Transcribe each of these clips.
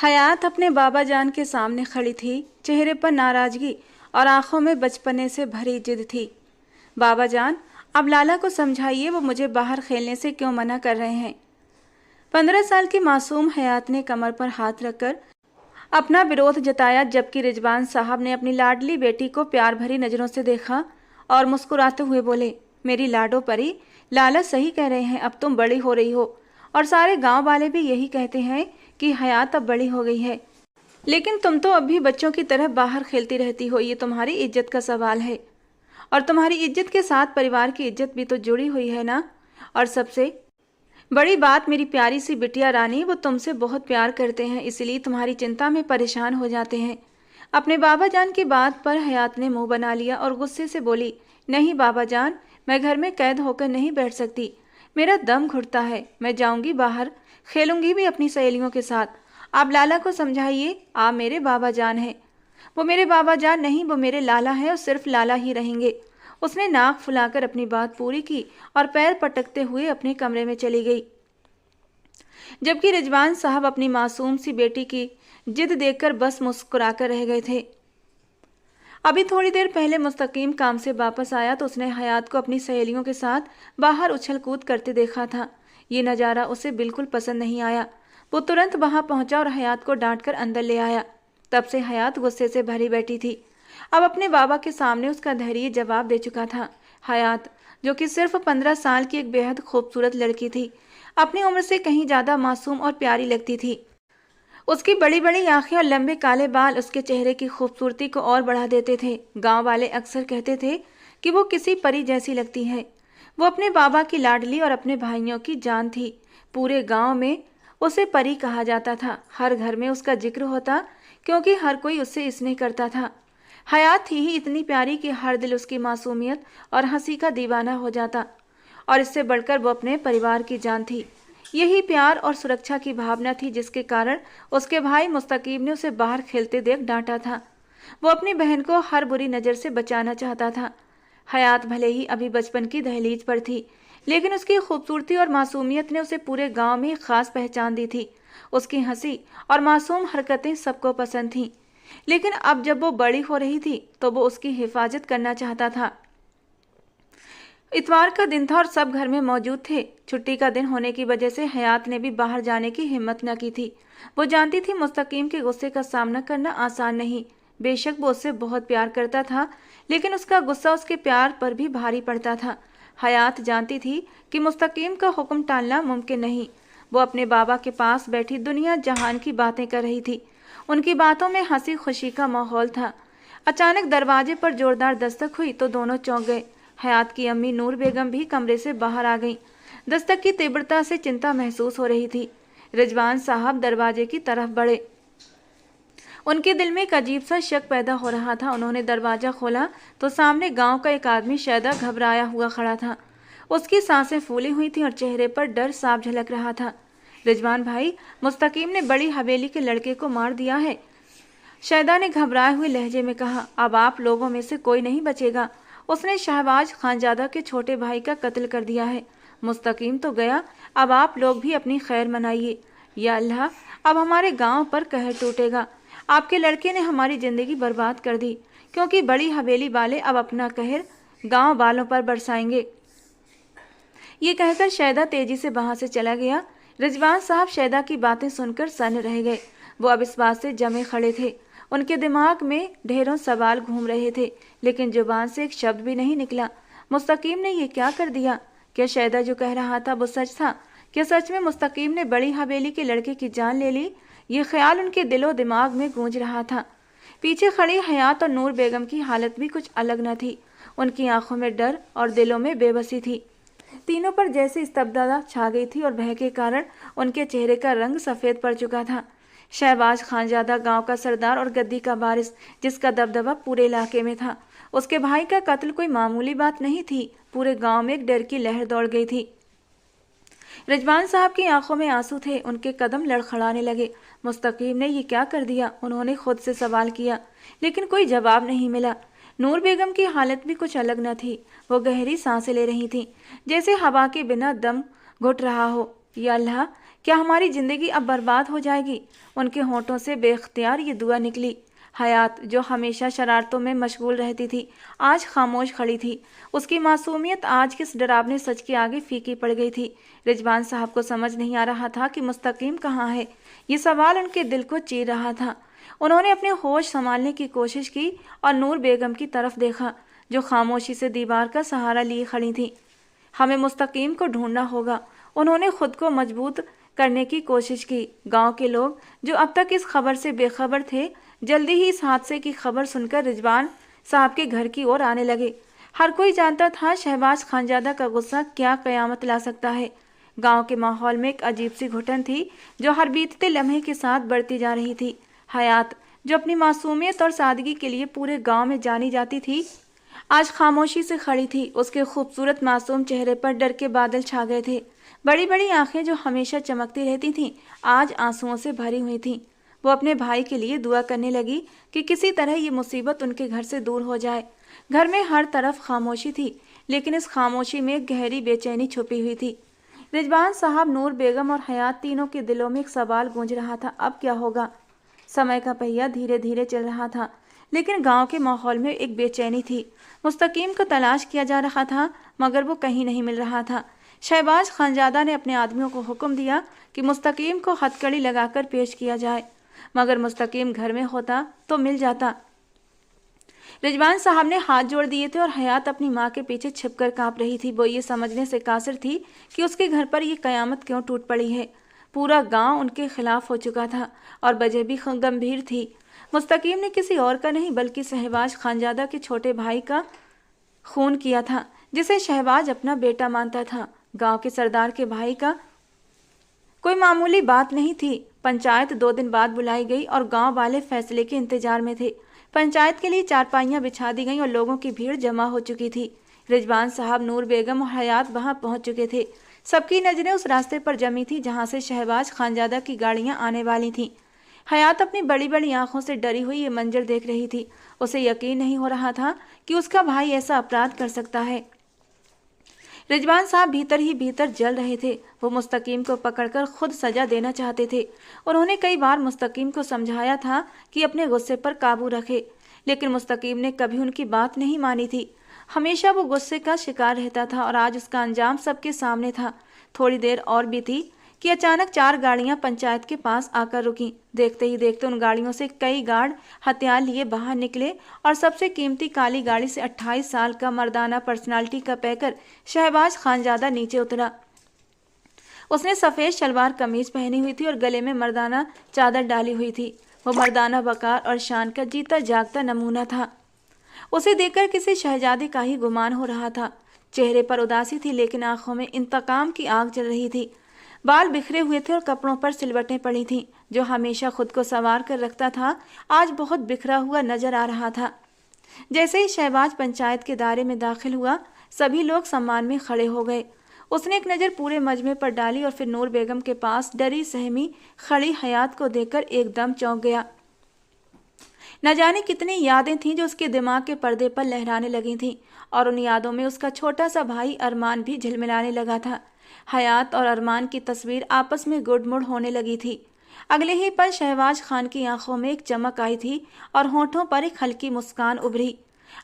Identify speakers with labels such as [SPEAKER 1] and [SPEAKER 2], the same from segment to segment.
[SPEAKER 1] हयात अपने बाबा जान के सामने खड़ी थी। चेहरे पर नाराजगी और आंखों में बचपने से भरी जिद थी। बाबा जान, अब लाला को समझाइए, वो मुझे बाहर खेलने से क्यों मना कर रहे हैं। 15 साल की मासूम हयात ने कमर पर हाथ रखकर अपना विरोध जताया, जबकि रिजवान साहब ने अपनी लाडली बेटी को प्यार भरी नज़रों से देखा और मुस्कुराते हुए बोले, मेरी लाडो परी, लाला सही कह रहे हैं, अब तुम बड़ी हो रही हो और सारे गांव वाले भी यही कहते हैं कि हयात अब बड़ी हो गई है। लेकिन तुम तो अब भी बच्चों की तरह बाहर खेलती रहती हो। ये तुम्हारी इज्जत का सवाल है और तुम्हारी इज्जत के साथ परिवार की इज्जत भी तो जुड़ी हुई है ना। और सबसे बड़ी बात, मेरी प्यारी सी बिटिया रानी, वो तुमसे बहुत प्यार करते हैं, इसलिए तुम्हारी चिंता में परेशान हो जाते हैं। अपने बाबा जान की बात पर हयात ने मुंह बना लिया और गुस्से से बोली, नहीं बाबा जान, मैं घर में कैद होकर नहीं बैठ सकती। मेरा दम घुटता है, मैं जाऊंगी बाहर, खेलूंगी भी अपनी सहेलियों के साथ। आप लाला को समझाइए, आप मेरे बाबा जान हैं। वो मेरे बाबा जान नहीं, वो मेरे लाला हैं और सिर्फ लाला ही रहेंगे। उसने नाक फुलाकर अपनी बात पूरी की और पैर पटकते हुए अपने कमरे में चली गई, जबकि रिजवान साहब अपनी मासूम सी बेटी की जिद देखकर बस मुस्कुराकर रह गए थे। अभी थोड़ी देर पहले मुस्तकीम काम से वापस आया तो उसने हयात को अपनी सहेलियों के साथ बाहर उछल कूद करते देखा था। ये नज़ारा उसे बिल्कुल पसंद नहीं आया। वो तुरंत वहां पहुंचा और हयात को डांटकर अंदर ले आया। तब से हयात गुस्से से भरी बैठी थी। अब अपने बाबा के सामने उसका धैर्य जवाब दे चुका था। हयात, जो कि सिर्फ 15 साल की एक बेहद खूबसूरत लड़की थी, अपनी उम्र से कहीं ज़्यादा मासूम और प्यारी लगती थी। उसकी बड़ी बड़ी आंखें और लंबे काले बाल उसके चेहरे की खूबसूरती को और बढ़ा देते थे। गांव वाले अक्सर कहते थे कि वो किसी परी जैसी लगती है। वो अपने बाबा की लाडली और अपने भाइयों की जान थी। पूरे गांव में उसे परी कहा जाता था। हर घर में उसका जिक्र होता, क्योंकि हर कोई उससे स्नेह करता था। हयात थी ही इतनी प्यारी कि हर दिल उसकी मासूमियत और हंसी का दीवाना हो जाता, और इससे बढ़कर वो अपने परिवार की जान थी। यही प्यार और सुरक्षा की भावना थी जिसके कारण उसके भाई मुस्तकीम ने उसे बाहर खेलते देख डांटा था। वो अपनी बहन को हर बुरी नज़र से बचाना चाहता था। हयात भले ही अभी बचपन की दहलीज पर थी, लेकिन उसकी खूबसूरती और मासूमियत ने उसे पूरे गांव में खास पहचान दी थी। उसकी हंसी और मासूम हरकतें सबको पसंद थीं। लेकिन अब जब वो बड़ी हो रही थी तो वो उसकी हिफाजत करना चाहता था। इतवार का दिन था और सब घर में मौजूद थे। छुट्टी का दिन होने की वजह से हयात ने भी बाहर जाने की हिम्मत न की थी। वो जानती थी मुस्तकीम के गुस्से का सामना करना आसान नहीं। बेशक वो उससे बहुत प्यार करता था, लेकिन उसका गुस्सा उसके प्यार पर भी भारी पड़ता था। हयात जानती थी कि मुस्तकीम का हुक्म टालना मुमकिन नहीं। वो अपने बाबा के पास बैठी दुनिया जहान की बातें कर रही थी। उनकी बातों में हंसी खुशी का माहौल था। अचानक दरवाजे पर जोरदार दस्तक हुई तो दोनों चौंक गए। हयात की अम्मी नूर बेगम भी कमरे से बाहर आ गईं। दस्तक की तीव्रता से चिंता महसूस हो रही थी। रिजवान साहब दरवाजे की तरफ बढ़े। उनके दिल में एक अजीब सा शक पैदा हो रहा था। उन्होंने दरवाजा खोला तो सामने गांव का एक आदमी शैदा घबराया हुआ खड़ा था। उसकी सांसें फूली हुई थी और चेहरे पर डर साफ झलक रहा था। रिजवान भाई, मुस्तकीम ने बड़ी हवेली के लड़के को मार दिया है, शैदा ने घबराए हुए लहजे में कहा। अब आप लोगों में से कोई नहीं बचेगा। उसने शहबाज खानजादा के छोटे भाई का कत्ल कर दिया है। मुस्तकीम तो गया, अब आप लोग भी अपनी खैर मनाइए। या अल्लाह, अब हमारे गांव पर कहर टूटेगा। आपके लड़के ने हमारी जिंदगी बर्बाद कर दी, क्योंकि बड़ी हवेली वाले अब अपना कहर गांव वालों पर बरसाएंगे। ये कहकर शैदा तेजी से वहां से चला गया। रिजवान साहब शैदा की बातें सुनकर सन्न रह गए। वो अब इस बात से जमे खड़े थे। उनके दिमाग में ढेरों सवाल घूम रहे थे, लेकिन जुबान से एक शब्द भी नहीं निकला। मुस्तकीम ने ये क्या कर दिया? क्या शैदा जो कह रहा था वो सच था? क्या सच में मुस्तकीम ने बड़ी हवेली के लड़के की जान ले ली? ये ख्याल उनके दिलो दिमाग में गूंज रहा था। पीछे खड़ी हयात और नूर बेगम की हालत भी कुछ अलग न थी। उनकी आंखों में डर और दिलों में बेबसी थी। तीनों पर जैसे स्तब्धता छा गई थी और भय के कारण उनके चेहरे का रंग सफ़ेद पड़ चुका था। शहबाज खानजादा गांव का सरदार और गद्दी का वारिस, जिसका दबदबा पूरे इलाके में था। उसके भाई का कत्ल कोई मामूली बात नहीं थी। पूरे गांव में एक डर की लहर दौड़ गई थी। रिजवान साहब की आंखों में आंसू थे। उनके कदम लड़खड़ाने लगे। मुस्तकीम ने ये क्या कर दिया? उन्होंने खुद से सवाल किया, लेकिन कोई जवाब नहीं मिला। नूर बेगम की हालत भी कुछ अलग न थी। वो गहरी सांसें ले रही थी, जैसे हवा के बिना दम घुट रहा हो। या अल्लाह, क्या हमारी जिंदगी अब बर्बाद हो जाएगी? उनके होंठों से बेख्तियार ये दुआ निकली। हयात, जो हमेशा शरारतों में मशगूल रहती थी, आज खामोश खड़ी थी। उसकी मासूमियत आज किस डरावने सच के आगे फीकी पड़ गई थी। रिजवान साहब को समझ नहीं आ रहा था कि मुस्तकीम कहाँ है। ये सवाल उनके दिल को चीर रहा था। उन्होंने अपने होश संभालने की कोशिश की और नूर बेगम की तरफ देखा, जो खामोशी से दीवार का सहारा लिए खड़ी थी। हमें मुस्तकीम को ढूंढना होगा। उन्होंने खुद को मजबूत करने की कोशिश की। गांव के लोग, जो अब तक इस खबर से बेखबर थे, जल्दी ही इस हादसे की खबर सुनकर रिजवान साहब के घर की ओर आने लगे। हर कोई जानता था शहबाज खानजादा का गुस्सा क्या कयामत ला सकता है। गांव के माहौल में एक अजीब सी घुटन थी, जो हर बीतते लम्हे के साथ बढ़ती जा रही थी। हयात, जो अपनी मासूमियत और सादगी के लिए पूरे गांव में जानी जाती थी, आज खामोशी से खड़ी थी। उसके खूबसूरत मासूम चेहरे पर डर के बादल छा गए थे। बड़ी बड़ी आंखें, जो हमेशा चमकती रहती थीं, आज आंसुओं से भरी हुई थीं। वो अपने भाई के लिए दुआ करने लगी कि किसी तरह ये मुसीबत उनके घर से दूर हो जाए। घर में हर तरफ खामोशी थी, लेकिन इस खामोशी में एक गहरी बेचैनी छुपी हुई थी। रिजवान साहब, नूर बेगम और हयात, तीनों के दिलों में एक सवाल गूंज रहा था, अब क्या होगा? समय का पहिया धीरे धीरे चल रहा था, लेकिन गांव के माहौल में एक बेचैनी थी। मुस्तकीम को तलाश किया जा रहा था, मगर वो कहीं नहीं मिल रहा था। शहबाज खानजादा ने अपने आदमियों को हुक्म दिया कि मुस्तकीम को हथकड़ी लगाकर पेश किया जाए, मगर मुस्तकीम घर में होता तो मिल जाता। रिजवान साहब ने हाथ जोड़ दिए थे और हयात अपनी माँ के पीछे छिपकर कांप रही थी। वो ये समझने से कासिर थी कि उसके घर पर ये कयामत क्यों टूट पड़ी है। पूरा गांव उनके खिलाफ हो चुका था और वजह भी गंभीर थी। मुस्तकीम ने किसी और का नहीं, बल्कि शहबाज खानजादा के छोटे भाई का खून किया था, जिसे शहबाज अपना बेटा मानता था। गांव के सरदार के भाई का कोई मामूली बात नहीं थी। पंचायत 2 दिन बाद बुलाई गई और गांव वाले फैसले के इंतजार में थे। पंचायत के लिए चारपाइयां बिछा दी गईं और लोगों की भीड़ जमा हो चुकी थी। रिजवान साहब, नूर बेगम और हयात वहां पहुंच चुके थे। सबकी नजरें उस रास्ते पर जमी थी जहां से शहबाज खानजादा की गाड़ियां आने वाली थीं। हयात अपनी बड़ी बड़ी आंखों से डरी हुई ये मंजर देख रही थी। उसे यकीन नहीं हो रहा था कि उसका भाई ऐसा अपराध कर सकता है। रिजवान साहब भीतर ही भीतर जल रहे थे। वो मुस्तकीम को पकड़कर खुद सजा देना चाहते थे। उन्होंने कई बार मुस्तकीम को समझाया था कि अपने गुस्से पर काबू रखे, लेकिन मुस्तकीम ने कभी उनकी बात नहीं मानी थी। हमेशा वो गुस्से का शिकार रहता था और आज उसका अंजाम सबके सामने था। थोड़ी देर और बीती कि अचानक 4 गाड़ियां पंचायत के पास आकर रुकीं। देखते ही देखते उन गाड़ियों से कई गार्ड हथियार लिए बाहर निकले और सबसे कीमती काली गाड़ी से 28 साल का मर्दाना पर्सनालिटी का पैकर शहबाज खानजादा नीचे उतरा। उसने सफ़ेद शलवार कमीज पहनी हुई थी और गले में मर्दाना चादर डाली हुई थी। वो मर्दाना वकार और शान का जीता जागता नमूना था। उसे देखकर किसी शहजादे का ही गुमान हो रहा था। चेहरे पर उदासी थी, लेकिन आंखों में इंतकाम की आग जल रही थी। बाल बिखरे हुए थे और कपड़ों पर सिलवटें पड़ी थीं। जो हमेशा खुद को संवार कर रखता था, आज बहुत बिखरा हुआ नजर आ रहा था। जैसे ही शहबाज पंचायत के दायरे में दाखिल हुआ, सभी लोग सम्मान में खड़े हो गए। उसने एक नज़र पूरे मजमे पर डाली और फिर नूर बेगम के पास डरी सहमी खड़ी हयात को देखकर एकदम चौंक गया। न जाने कितनी यादें थीं जो उसके दिमाग के पर्दे पर लहराने लगी थीं, और उन यादों में उसका छोटा सा भाई अरमान भी झिलमिलाने लगा था। हयात और अरमान की तस्वीर आपस में गुड़मुड़ होने लगी थी। अगले ही पल शहबाज खान की आंखों में एक चमक आई थी और होठों पर एक हल्की मुस्कान उभरी।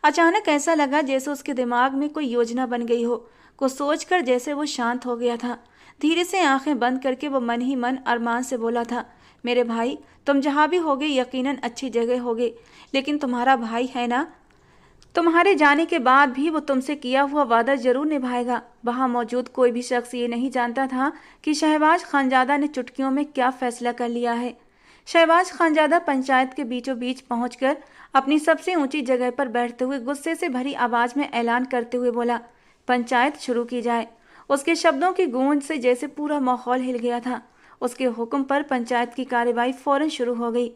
[SPEAKER 1] अचानक ऐसा लगा जैसे उसके दिमाग में कोई योजना बन गई हो। कुछ सोचकर जैसे वो शांत हो गया था। धीरे से आंखें बंद करके वो मन ही मन अरमान से बोला था, मेरे भाई, तुम जहाँ भी होगे यकीनन अच्छी जगह होगे, लेकिन तुम्हारा भाई है ना, तुम्हारे जाने के बाद भी वो तुमसे किया हुआ वादा जरूर निभाएगा। वहाँ मौजूद कोई भी शख्स ये नहीं जानता था कि शहबाज खानजादा ने चुटकियों में क्या फैसला कर लिया है। शहबाज खानजादा पंचायत के बीचों बीच पहुंचकर अपनी सबसे ऊंची जगह पर बैठते हुए गुस्से से भरी आवाज में ऐलान करते हुए बोला, पंचायत शुरू की जाए। उसके शब्दों की गूंज से जैसे पूरा माहौल हिल गया था। उसके हुक्म पर पंचायत की कार्यवाही फौरन शुरू हो गई।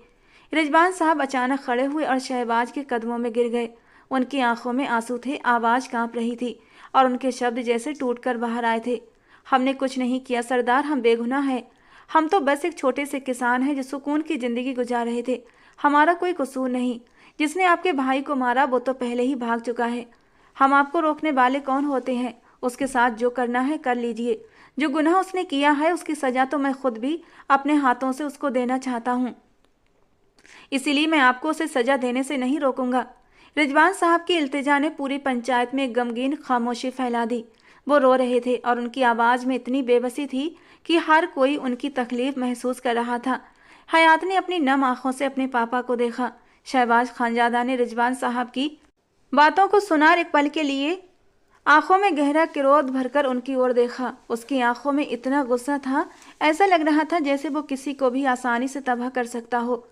[SPEAKER 1] रिजवान साहब अचानक खड़े हुए और शहबाज के कदमों में गिर गए। उनकी आंखों में आंसू थे, आवाज़ कांप रही थी और उनके शब्द जैसे टूटकर बाहर आए थे। हमने कुछ नहीं किया सरदार, हम बेगुनाह हैं। हम तो बस एक छोटे से किसान हैं जो सुकून की ज़िंदगी गुजार रहे थे। हमारा कोई कसूर नहीं। जिसने आपके भाई को मारा वो तो पहले ही भाग चुका है। हम आपको रोकने वाले कौन होते हैं? उसके साथ जो करना है कर लीजिए। जो गुनाह उसने किया है उसकी सजा तो मैं खुद भी अपने हाथों से उसको देना चाहता हूँ, इसीलिए मैं आपको उसे सजा देने से नहीं रोकूंगा। रिजवान साहब की इल्तिजा ने पूरी पंचायत में एक गमगीन खामोशी फैला दी। वो रो रहे थे और उनकी आवाज़ में इतनी बेबसी थी कि हर कोई उनकी तकलीफ महसूस कर रहा था। हयात ने अपनी नम आंखों से अपने पापा को देखा। शहबाज खानजादा ने रिजवान साहब की बातों को सुना और एक पल के लिए आंखों में गहरा क्रोध भरकर उनकी ओर देखा। उसकी आंखों में इतना गुस्सा था, ऐसा लग रहा था जैसे वो किसी को भी आसानी से तबाह कर सकता हो।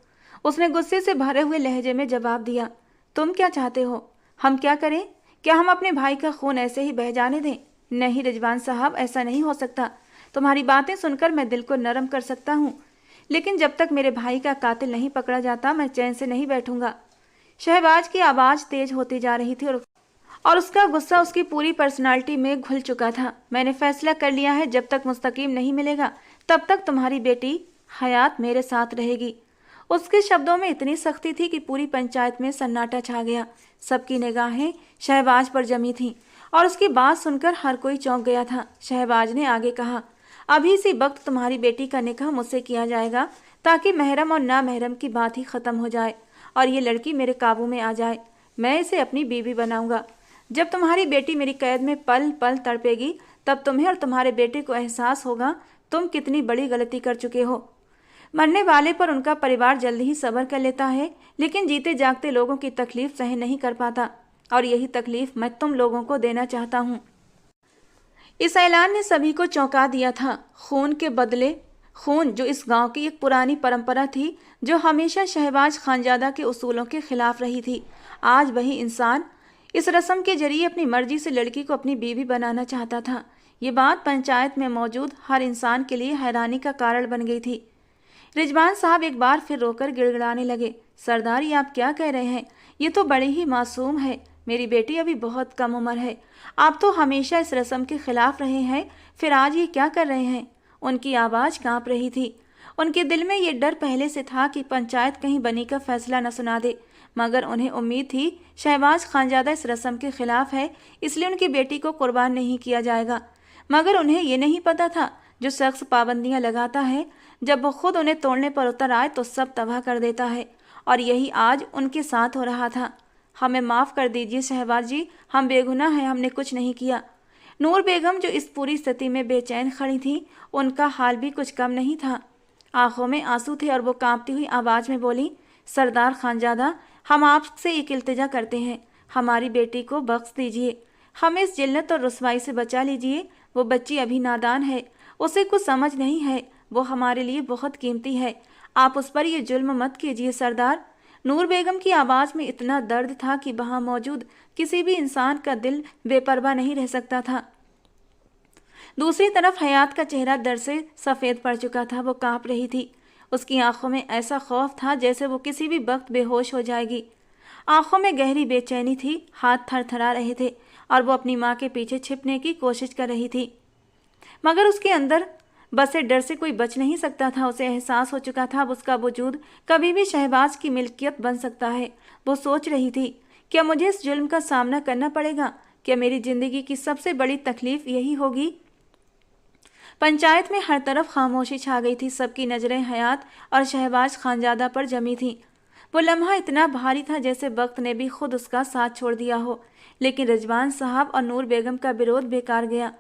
[SPEAKER 1] उसने गुस्से से भरे हुए लहजे में जवाब दिया, तुम क्या चाहते हो? हम क्या करें? क्या हम अपने भाई का खून ऐसे ही बह जाने दें? नहीं रिजवान साहब, ऐसा नहीं हो सकता। तुम्हारी बातें सुनकर मैं दिल को नरम कर सकता हूँ, लेकिन जब तक मेरे भाई का कातिल नहीं पकड़ा जाता मैं चैन से नहीं बैठूंगा। शहबाज की आवाज़ तेज होती जा रही थी और उसका गुस्सा उसकी पूरी पर्सनालिटी में घुल चुका था। मैंने फैसला कर लिया है, जब तक मुस्तकीम नहीं मिलेगा तब तक तुम्हारी बेटी हयात मेरे साथ रहेगी। उसके शब्दों में इतनी सख्ती थी कि पूरी पंचायत में सन्नाटा छा गया। सबकी निगाहें शहबाज पर जमी थीं और उसकी बात सुनकर हर कोई चौंक गया था। शहबाज ने आगे कहा, अभी इसी वक्त तुम्हारी बेटी का निकाह मुझसे किया जाएगा ताकि महरम और ना महरम की बात ही खत्म हो जाए और ये लड़की मेरे काबू में आ जाए। मैं इसे अपनी बीवी बनाऊंगा। जब तुम्हारी बेटी मेरी कैद में पल पल तड़पेगी तब तुम्हें और तुम्हारे बेटे को एहसास होगा तुम कितनी बड़ी गलती कर चुके हो। मरने वाले पर उनका परिवार जल्दी ही सब्र कर लेता है, लेकिन जीते जागते लोगों की तकलीफ सहन नहीं कर पाता, और यही तकलीफ मैं तुम लोगों को देना चाहता हूँ। इस ऐलान ने सभी को चौंका दिया था। खून के बदले खून, जो इस गांव की एक पुरानी परंपरा थी जो हमेशा शहबाज खानजादा के उसूलों के खिलाफ रही थी, आज वही इंसान इस रस्म के जरिए अपनी मर्जी से लड़की को अपनी बीवी बनाना चाहता था। ये बात पंचायत में मौजूद हर इंसान के लिए हैरानी का कारण बन गई थी। रिजवान साहब एक बार फिर रोकर गिड़गिड़ाने लगे, सरदार ये आप क्या कह रहे हैं? ये तो बड़ी ही मासूम है। मेरी बेटी अभी बहुत कम उम्र है। आप तो हमेशा इस रस्म के खिलाफ रहे हैं, फिर आज ये क्या कर रहे हैं? उनकी आवाज़ कांप रही थी। उनके दिल में ये डर पहले से था कि पंचायत कहीं बनी का फैसला न सुना दे, मगर उन्हें उम्मीद थी शहबाज खानजादा इस रस्म के खिलाफ है, इसलिए उनकी बेटी को कुर्बान नहीं किया जाएगा। मगर उन्हें ये नहीं पता था, जो शख्स पाबंदियां लगाता है जब वो खुद उन्हें तोड़ने पर उतर आए तो सब तबाह कर देता है, और यही आज उनके साथ हो रहा था। हमें माफ़ कर दीजिए शहबाज जी, हम बेगुनाह हैं, हमने कुछ नहीं किया। नूर बेगम जो इस पूरी स्थिति में बेचैन खड़ी थी, उनका हाल भी कुछ कम नहीं था। आंखों में आंसू थे और वो कांपती हुई आवाज़ में बोली, सरदार खानजादा, हम आपसे एक इल्तिजा करते हैं, हमारी बेटी को बख्श दीजिए, हमें इस जिल्लत और रुसवाई से बचा लीजिए। वो बच्ची अभी नादान है, उसे कुछ समझ नहीं है, वो हमारे लिए बहुत कीमती है, आप उस पर ये जुल्म मत कीजिए सरदार। नूर बेगम की आवाज़ में इतना दर्द था कि वहाँ मौजूद किसी भी इंसान का दिल बेपरवाह नहीं रह सकता था। दूसरी तरफ हयात का चेहरा दर्द से सफ़ेद पड़ चुका था। वो कांप रही थी। उसकी आंखों में ऐसा खौफ था जैसे वो किसी भी वक्त बेहोश हो जाएगी। आंखों में गहरी बेचैनी थी, हाथ थरथरा रहे थे और वो अपनी माँ के पीछे छिपने की कोशिश कर रही थी, मगर उसके अंदर बसे डर से कोई बच नहीं सकता था। उसे एहसास हो चुका था अब उसका वजूद कभी भी शहबाज की मिल्कियत बन सकता है। वो सोच रही थी, क्या मुझे इस जुल्म का सामना करना पड़ेगा? क्या मेरी ज़िंदगी की सबसे बड़ी तकलीफ यही होगी? पंचायत में हर तरफ खामोशी छा गई थी। सबकी नज़रें हयात और शहबाज खानजादा पर जमी थीं। वो लम्हा इतना भारी था जैसे वक्त ने भी खुद उसका साथ छोड़ दिया हो, लेकिन रिजवान साहब और नूर बेगम का विरोध बेकार गया।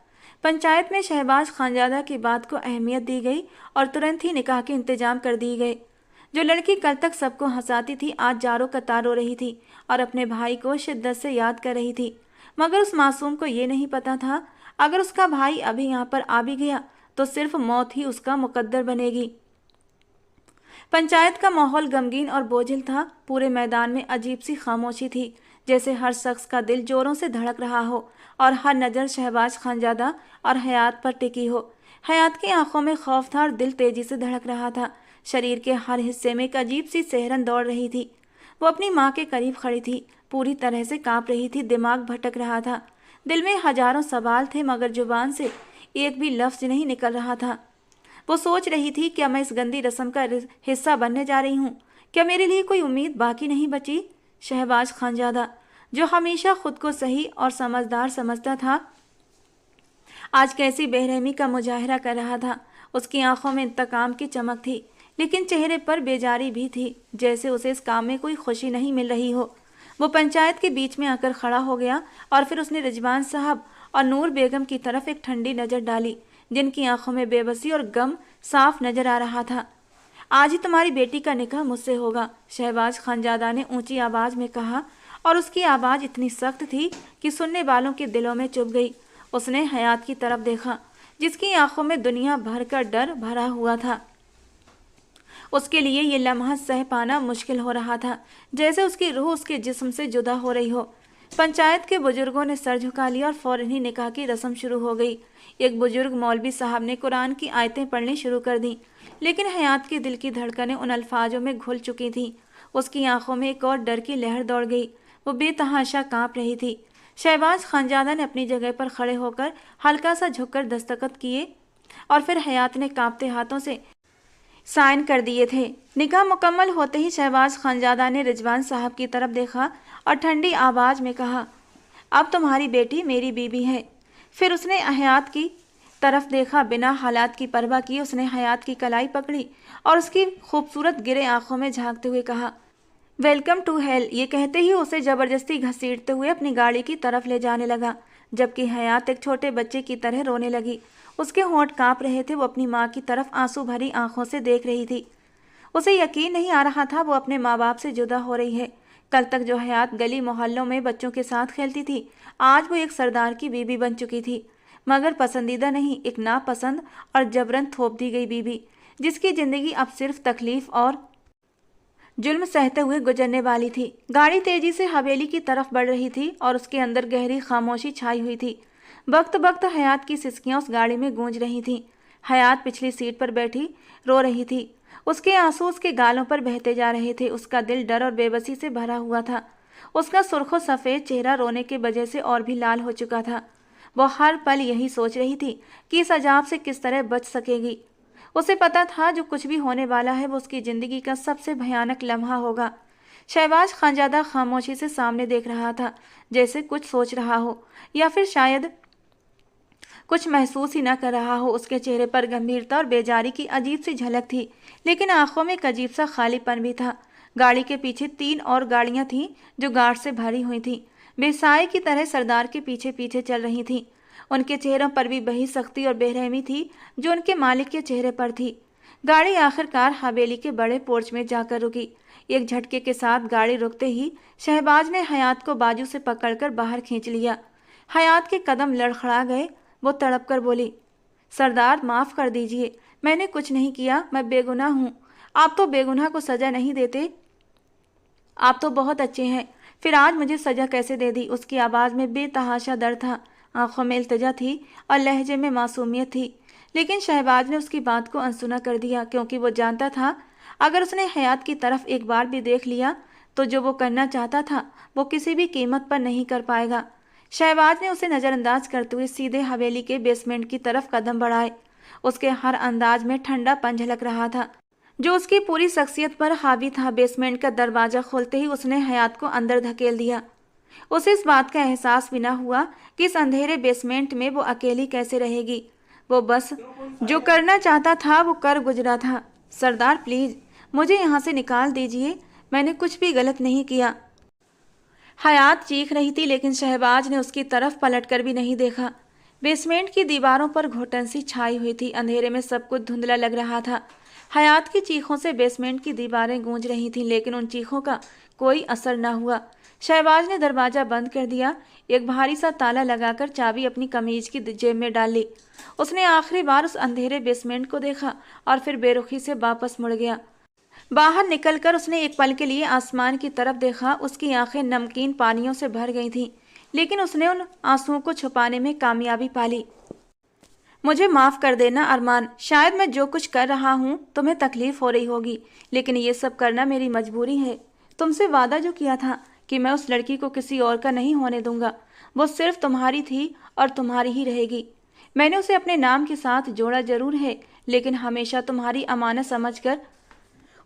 [SPEAKER 1] पंचायत में शहबाज खानजादा की बात को अहमियत दी गई और तुरंत ही निकाह के इंतजाम कर दिए गए। जो लड़की कल तक सबको हंसाती थी, आज जारो कतार रो रही थी और अपने भाई को शिद्दत से याद कर रही थी। मगर उस मासूम को ये नहीं पता था, अगर उसका भाई अभी यहाँ पर आ भी गया तो सिर्फ मौत ही उसका मुकद्दर बनेगी। पंचायत का माहौल गमगीन और बोझिल था। पूरे मैदान में अजीब सी खामोशी थी, जैसे हर शख्स का दिल जोरों से धड़क रहा हो और हर नज़र शहबाज खानजादा और हयात पर टिकी हो। हयात की आंखों में खौफ था और दिल तेजी से धड़क रहा था। शरीर के हर हिस्से में एक अजीब सी सिहरन दौड़ रही थी। वो अपनी माँ के करीब खड़ी थी, पूरी तरह से कांप रही थी, दिमाग भटक रहा था। दिल में हजारों सवाल थे, मगर जुबान से एक भी लफ्ज़ नहीं निकल रहा था। वो सोच रही थी, क्या मैं इस गंदी रस्म का हिस्सा बनने जा रही हूँ? क्या मेरे लिए कोई उम्मीद बाकी नहीं बची? शहबाज खानजादा, जो हमेशा खुद को सही और समझदार समझता था, आज कैसी बेरहमी का मुजाहरा कर रहा था। उसकी आंखों में इंतकाम की चमक थी, लेकिन चेहरे पर बेजारी भी थी, जैसे उसे इस काम में कोई खुशी नहीं मिल रही हो। वो पंचायत के बीच में आकर खड़ा हो गया और फिर उसने रिजवान साहब और नूर बेगम की तरफ एक ठंडी नज़र डाली, जिनकी आंखों में बेबसी और गम साफ नजर आ रहा था। आज ही तुम्हारी बेटी का निकाह मुझसे होगा, शहबाज खानजादा ने ऊंची आवाज में कहा, और उसकी आवाज़ इतनी सख्त थी कि सुनने वालों के दिलों में चुभ गई। उसने हयात की तरफ देखा, जिसकी आंखों में दुनिया भर का डर भरा हुआ था। उसके लिए ये लम्हा सह पाना मुश्किल हो रहा था, जैसे उसकी रूह उसके जिस्म से जुदा हो रही हो। पंचायत के बुजुर्गों ने सर झुका लिया और फौरन ही निकाह की रस्म शुरू हो गई। एक बुजुर्ग मौलवी साहब ने कुरान की आयतें पढ़नी शुरू कर दी, लेकिन हयात के दिल की धड़कनें उन अल्फाजों में घुल चुकी थीं। उसकी आंखों में एक और डर की लहर दौड़ गई। वो बेतहाशा कांप रही थी। शहबाज खानजादा ने अपनी जगह पर खड़े होकर हल्का सा झुककर दस्तखत किए और फिर हयात ने कांपते हाथों से साइन कर दिए थे। निकाह मुकम्मल होते ही शहबाज खानजादा ने रिजवान साहब की तरफ देखा और ठंडी आवाज में कहा, अब तुम्हारी बेटी मेरी बीबी है। फिर उसने हयात की तरफ देखा। बिना हालात की परवाह किए उसने हयात की कलाई पकड़ी और उसकी खूबसूरत गिरे आंखों में झांकते हुए कहा, वेलकम टू हेल। ये कहते ही उसे जबरदस्ती घसीटते हुए अपनी गाड़ी की तरफ ले जाने लगा, जबकि हयात एक छोटे बच्चे की तरह रोने लगी। उसके होंठ कांप रहे थे। वो अपनी माँ की तरफ आंसू भरी आंखों से देख रही थी। उसे यकीन नहीं आ रहा था वो अपने माँ बाप से जुदा हो रही है। कल तक जो हयात गली मोहल्लों में बच्चों के साथ खेलती थी, आज वो एक सरदार की बीबी बन चुकी थी, मगर पसंदीदा नहीं, एक नापसंद और जबरन थोप दी गई बीबी, जिसकी जिंदगी अब सिर्फ तकलीफ और जुल्म सहते हुए गुजरने वाली थी। गाड़ी तेजी से हवेली की तरफ बढ़ रही थी और उसके अंदर गहरी खामोशी छाई हुई थी। वक्त वक्त हयात की सिसकियां उस गाड़ी में गूंज रही थीं। हयात पिछली सीट पर बैठी रो रही थी। उसके आंसू उसके गालों पर बहते जा रहे थे। उसका दिल डर और बेबसी से भरा हुआ था। उसका सुर्खो सफ़ेद चेहरा रोने की वजह से और भी लाल हो चुका था। वो हर पल यही सोच रही थी कि इस अजाब से किस तरह बच सकेगी। उसे पता था जो कुछ भी होने वाला है वो उसकी ज़िंदगी का सबसे भयानक लम्हा होगा। शहबाज खानजादा खामोशी से सामने देख रहा था, जैसे कुछ सोच रहा हो या फिर शायद कुछ महसूस ही न कर रहा हो। उसके चेहरे पर गंभीरता और बेजारी की अजीब सी झलक थी, लेकिन आंखों में एक अजीब सा खालीपन भी था। गाड़ी के पीछे 3 और गाड़ियां थीं जो गार्ड से भरी हुई थीं, बेसाए की तरह सरदार के पीछे पीछे चल रही थीं। उनके चेहरों पर भी वही सख्ती और बेरहमी थी जो उनके मालिक के चेहरे पर थी। गाड़ी आखिरकार हवेली के बड़े पोर्च में जाकर रुकी। एक झटके के साथ गाड़ी रुकते ही शहबाज ने हयात को बाजू से पकड़कर बाहर खींच लिया। हयात के कदम लड़खड़ा गए। वो तड़प कर बोली, सरदार माफ़ कर दीजिए, मैंने कुछ नहीं किया, मैं बेगुनाह हूँ। आप तो बेगुनाह को सज़ा नहीं देते, आप तो बहुत अच्छे हैं, फिर आज मुझे सज़ा कैसे दे दी। उसकी आवाज़ में बेतहाशा दर्द था, आंखों में इल्तिजा थी और लहजे में मासूमियत थी। लेकिन शहबाज ने उसकी बात को अनसुना कर दिया, क्योंकि वो जानता था अगर उसने हयात की तरफ एक बार भी देख लिया तो जो वो करना चाहता था वो किसी भी कीमत पर नहीं कर पाएगा। शहबाज ने उसे नज़रअंदाज करते हुए सीधे हवेली के बेसमेंट की तरफ कदम बढ़ाए। उसके हर अंदाज में ठंडापन झलक रहा था जो उसकी पूरी शख्सियत पर हावी था। बेसमेंट का दरवाज़ा खोलते ही उसने हयात को अंदर धकेल दिया। उसे इस बात का एहसास भी न हुआ कि इस अंधेरे बेसमेंट में वो अकेली कैसे रहेगी। वो बस जो करना चाहता था वो कर गुजरा था। सरदार प्लीज़ मुझे यहाँ से निकाल दीजिए, मैंने कुछ भी गलत नहीं किया। हयात चीख रही थी, लेकिन शहबाज ने उसकी तरफ पलटकर भी नहीं देखा। बेसमेंट की दीवारों पर घुटन सी छाई हुई थी। अंधेरे में सब कुछ धुंधला लग रहा था। हयात की चीखों से बेसमेंट की दीवारें गूंज रही थीं, लेकिन उन चीखों का कोई असर न हुआ। शहबाज ने दरवाज़ा बंद कर दिया। एक भारी सा ताला लगाकर चाबी अपनी कमीज की जेब में डाल ली। उसने आखिरी बार उस अंधेरे बेसमेंट को देखा और फिर बेरुखी से वापस मुड़ गया। बाहर निकलकर उसने एक पल के लिए आसमान की तरफ देखा। उसकी आंखें नमकीन पानियों से भर गई थीं, लेकिन उसने उन आंसुओं को छुपाने में कामयाबी पाली। मुझे माफ़ कर देना अरमान, शायद मैं जो कुछ कर रहा हूँ तुम्हें तकलीफ़ हो रही होगी, लेकिन ये सब करना मेरी मजबूरी है। तुमसे वादा जो किया था कि मैं उस लड़की को किसी और का नहीं होने दूंगा, वो सिर्फ तुम्हारी थी और तुम्हारी ही रहेगी। मैंने उसे अपने नाम के साथ जोड़ा जरूर है, लेकिन हमेशा तुम्हारी अमानत समझकर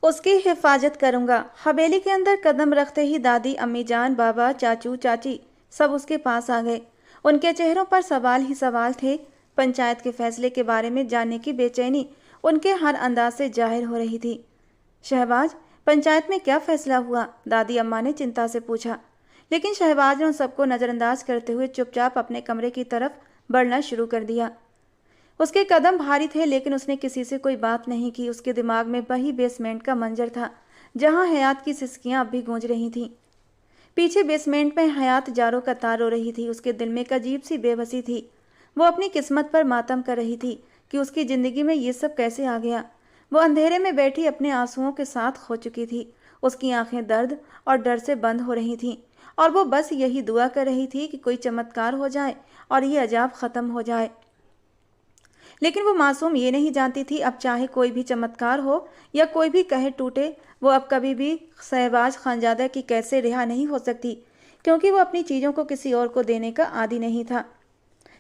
[SPEAKER 1] उसकी हिफाजत करूंगा। हवेली के अंदर कदम रखते ही दादी, अम्मी जान, बाबा, चाचू, चाची सब उसके पास आ गए। उनके चेहरों पर सवाल ही सवाल थे। पंचायत के फैसले के बारे में जानने की बेचैनी उनके हर अंदाज से जाहिर हो रही थी। शहबाज, पंचायत में क्या फैसला हुआ? दादी अम्मा ने चिंता से पूछा। लेकिन शहबाज ने उन सबको नज़रअंदाज करते हुए चुपचाप अपने कमरे की तरफ बढ़ना शुरू कर दिया। उसके कदम भारी थे, लेकिन उसने किसी से कोई बात नहीं की। उसके दिमाग में वही बेसमेंट का मंजर था जहां हयात की सिसकियां अब भी गूंज रही थीं। पीछे बेसमेंट में हयात जारो कतार रो रही थी। उसके दिल में एक अजीब सी बेबसी थी। वो अपनी किस्मत पर मातम कर रही थी कि उसकी ज़िंदगी में ये सब कैसे आ गया। वो अंधेरे में बैठी अपने आंसुओं के साथ खो चुकी थी। उसकी आंखें दर्द और डर से बंद हो रही थीं और वो बस यही दुआ कर रही थी कि कोई चमत्कार हो जाए और ये अजाब ख़त्म हो जाए। लेकिन वो मासूम ये नहीं जानती थी, अब चाहे कोई भी चमत्कार हो या कोई भी कहे टूटे, वो अब कभी भी शहबाज खानजादा की कैसे रिहा नहीं हो सकती, क्योंकि वो अपनी चीज़ों को किसी और को देने का आदी नहीं था।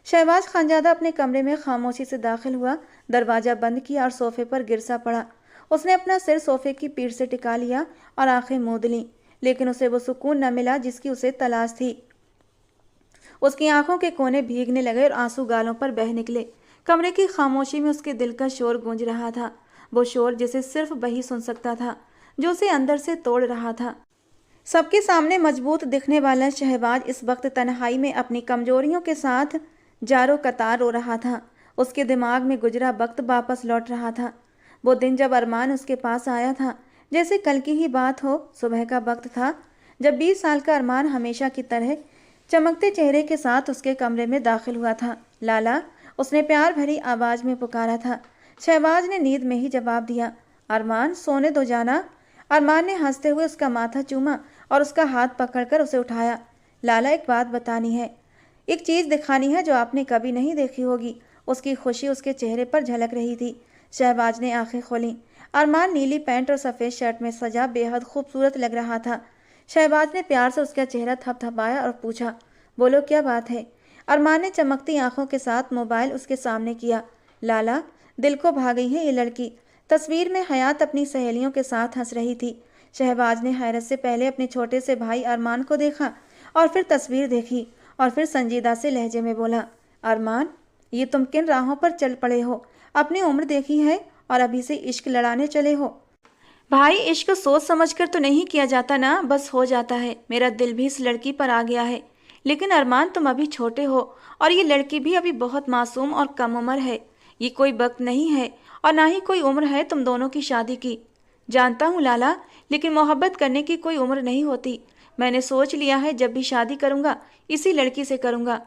[SPEAKER 1] शहबाज खानजादा अपने कमरे में खामोशी से दाखिल हुआ, दरवाज़ा बंद किया और सोफे पर गिर सा पड़ा। उसने अपना सिर सोफे की पीठ से टिका लिया और आंखें मूंद लीं, लेकिन उसे वो सुकून न मिला जिसकी उसे तलाश थी। उसकी आंखों के कोने भीगने लगे और आंसू गालों पर बह निकले। कमरे की खामोशी में उसके दिल का शोर गूंज रहा था, वो शोर जिसे सिर्फ वही सुन सकता था, जो उसे अंदर से तोड़ रहा था। सबके सामने मजबूत दिखने वाला शहबाज इस वक्त तन्हाई में अपनी कमजोरियों के साथ जारो कतार रो रहा था। उसके दिमाग में गुजरा वक्त वापस लौट रहा था। वो दिन जब अरमान उसके पास आया था, जैसे कल की ही बात हो। सुबह का वक्त था जब 20 साल का अरमान हमेशा की तरह चमकते चेहरे के साथ उसके कमरे में दाखिल हुआ था। लाला, उसने प्यार भरी आवाज में पुकारा था। शहबाज ने नींद में ही जवाब दिया, अरमान, सोने दो जाना। अरमान ने हंसते हुए उसका माथा चूमा और उसका हाथ पकड़कर उसे उठाया। लाला, एक बात बतानी है, एक चीज़ दिखानी है जो आपने कभी नहीं देखी होगी। उसकी खुशी उसके चेहरे पर झलक रही थी। शहबाज ने आंखें खोलीं। अरमान नीली पैंट और सफ़ेद शर्ट में सजा बेहद खूबसूरत लग रहा था। शहबाज ने प्यार से उसका चेहरा थपथपाया और पूछा, बोलो क्या बात है? अरमान ने चमकती आंखों के साथ मोबाइल उसके सामने किया। लाला, दिल को भा गई है ये लड़की। तस्वीर में हयात अपनी सहेलियों के साथ हंस रही थी। शहबाज ने हैरत से पहले अपने छोटे से भाई अरमान को देखा और फिर तस्वीर देखी और फिर संजीदा से लहजे में बोला, अरमान, ये तुम किन राहों पर चल पड़े हो? अपनी उम्र देखी है और अभी से इश्क लड़ाने चले हो? भाई, इश्क सोच समझकर तो नहीं किया जाता ना, बस हो जाता है। मेरा दिल भी इस लड़की पर आ गया है। लेकिन अरमान, तुम अभी छोटे हो और ये लड़की भी अभी बहुत मासूम और कम उम्र है। ये कोई वक्त नहीं है और ना ही कोई उम्र है तुम दोनों की शादी की। जानता हूँ लाला, लेकिन मोहब्बत करने की कोई उम्र नहीं होती। मैंने सोच लिया है जब भी शादी करूँगा इसी लड़की से करूँगा।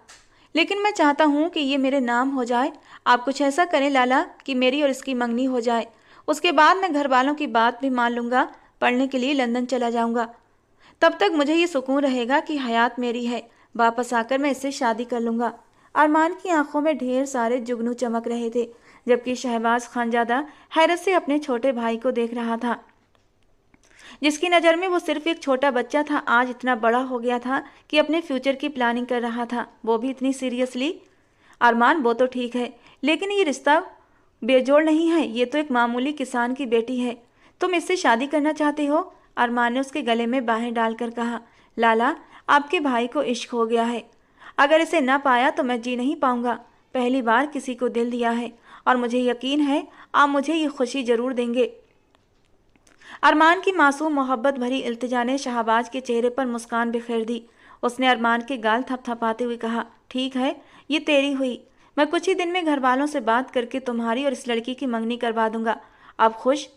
[SPEAKER 1] लेकिन मैं चाहता हूँ कि ये मेरे नाम हो जाए। आप कुछ ऐसा करें लाला कि मेरी और इसकी मंगनी हो जाए। उसके बाद मैं घर वालों की बात भी मान लूँगा, पढ़ने के लिए लंदन चला जाऊँगा। तब तक मुझे ये सुकून रहेगा कि हयात मेरी है। वापस आकर मैं इससे शादी कर लूँगा। अरमान की आंखों में ढेर सारे जुगनू चमक रहे थे, जबकि शहबाज खानजादा हैरत से अपने छोटे भाई को देख रहा था, जिसकी नज़र में वो सिर्फ एक छोटा बच्चा था, आज इतना बड़ा हो गया था कि अपने फ्यूचर की प्लानिंग कर रहा था, वो भी इतनी सीरियसली। अरमान, वो तो ठीक है, लेकिन ये रिश्ता बेजोड़ नहीं है। ये तो एक मामूली किसान की बेटी है। तुम इससे शादी करना चाहते हो? अरमान ने उसके गले में बाहें डालकर कहा। लाला, आपके भाई को इश्क हो गया है। अगर इसे न पाया तो मैं जी नहीं पाऊंगा। पहली बार किसी को दिल दिया है और मुझे यकीन है आप मुझे ये खुशी जरूर देंगे। अरमान की मासूम मोहब्बत भरी इल्तिजा ने शहबाज के चेहरे पर मुस्कान बिखेर दी। उसने अरमान के गाल थपथपाते हुए कहा, ठीक है, ये तेरी हुई। मैं कुछ ही दिन में घर वालों से बात करके तुम्हारी और इस लड़की की मंगनी करवा दूंगा। आप खुश?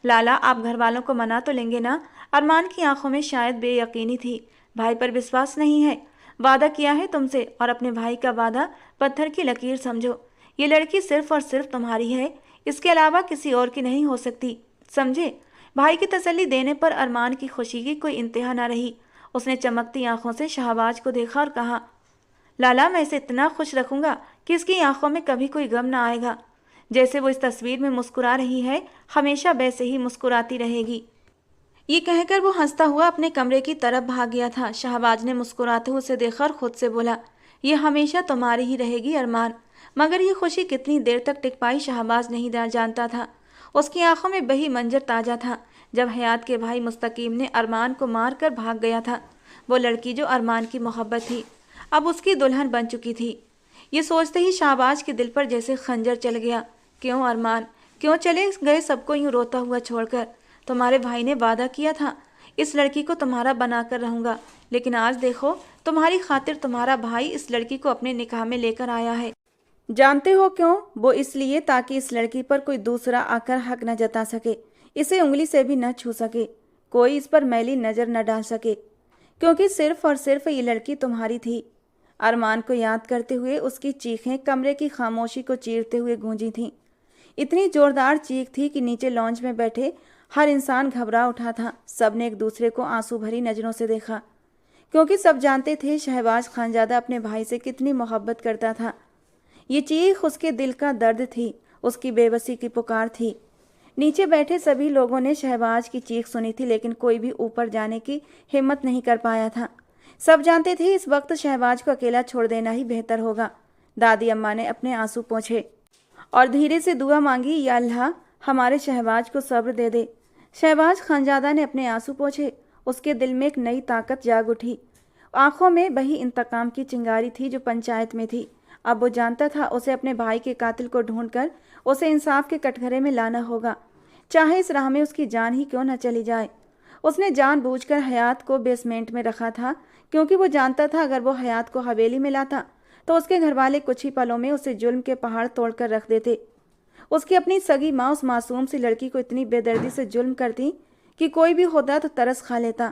[SPEAKER 1] लाला, आप घर वालों को मना तो लेंगे ना? अरमान की आंखों में शायद बेयकीनी थी। भाई पर विश्वास नहीं है? वादा किया है तुमसे और अपने भाई का वादा पत्थर की लकीर समझो। ये लड़की सिर्फ और सिर्फ तुम्हारी है, इसके अलावा किसी और की नहीं हो सकती, समझे? भाई की तसल्ली देने पर अरमान की खुशी की कोई इंतहा न रही। उसने चमकती आंखों से शहबाज को देखा और कहा, लाला, मैं इसे इतना खुश रखूंगा कि इसकी आंखों में कभी कोई गम ना आएगा। जैसे वो इस तस्वीर में मुस्कुरा रही है, हमेशा वैसे ही मुस्कुराती रहेगी। ये कहकर वो हंसता हुआ अपने कमरे की तरफ भाग गया था। शहबाज ने मुस्कुराते हुए उसे देखा और खुद से बोला, ये हमेशा तुम्हारी ही रहेगी अरमान। मगर ये खुशी कितनी देर तक टिक पाई शहबाज नहीं जानता था। उसकी आंखों में वही मंजर ताज़ा था जब हयात के भाई मुस्तकीम ने अरमान को मार कर भाग गया था। वो लड़की जो अरमान की मोहब्बत थी अब उसकी दुल्हन बन चुकी थी। ये सोचते ही शाहबाज के दिल पर जैसे खंजर चल गया। क्यों अरमान, क्यों चले गए सबको यूं रोता हुआ छोड़कर? तुम्हारे भाई ने वादा किया था इस लड़की को तुम्हारा बनाकर रहूंगा, लेकिन आज देखो तुम्हारी खातिर तुम्हारा भाई इस लड़की को अपने निकाह में लेकर आया है। जानते हो क्यों? वो इसलिए ताकि इस लड़की पर कोई दूसरा आकर हक न जता सके, इसे उंगली से भी न छू सके, कोई इस पर मैली नजर न डाल सके, क्योंकि सिर्फ और सिर्फ ये लड़की तुम्हारी थी। अरमान को याद करते हुए उसकी चीखें कमरे की खामोशी को चीरते हुए गूंजी थीं। इतनी जोरदार चीख थी कि नीचे लॉन्च में बैठे हर इंसान घबरा उठा था। सबने एक दूसरे को आंसू भरी नजरों से देखा, क्योंकि सब जानते थे शहबाज खानजादा अपने भाई से कितनी मोहब्बत करता था। ये चीख उसके दिल का दर्द थी, उसकी बेबसी की पुकार थी। नीचे बैठे सभी लोगों ने शहबाज की चीख सुनी थी, लेकिन कोई भी ऊपर जाने की हिम्मत नहीं कर पाया था। सब जानते थे इस वक्त शहबाज को अकेला छोड़ देना ही बेहतर होगा। दादी अम्मा ने अपने आंसू पोंछे और धीरे से दुआ मांगी, या अल्लाह हमारे शहबाज को सब्र दे दे। शहबाज खानजादा ने अपने आंसू पोंछे। उसके दिल में एक नई ताकत जाग उठी। आंखों में वही इंतकाम की चिंगारी थी जो पंचायत में थी। अब वो जानता था उसे अपने भाई के कातिल को ढूंढकर उसे इंसाफ के कटघरे में लाना होगा, चाहे इस राह में उसकी जान ही क्यों न चली जाए। उसने जानबूझकर हयात को बेसमेंट में रखा था, क्योंकि वो जानता था अगर वो हयात को हवेली में लाता तो उसके घरवाले कुछ ही पलों में उसे जुल्म के पहाड़ तोड़कर रख देते। उसकी अपनी सगी माँ उस मासूम सी लड़की को इतनी बेदर्दी से जुल्म करती कि कोई भी होता तो तरस खा लेता,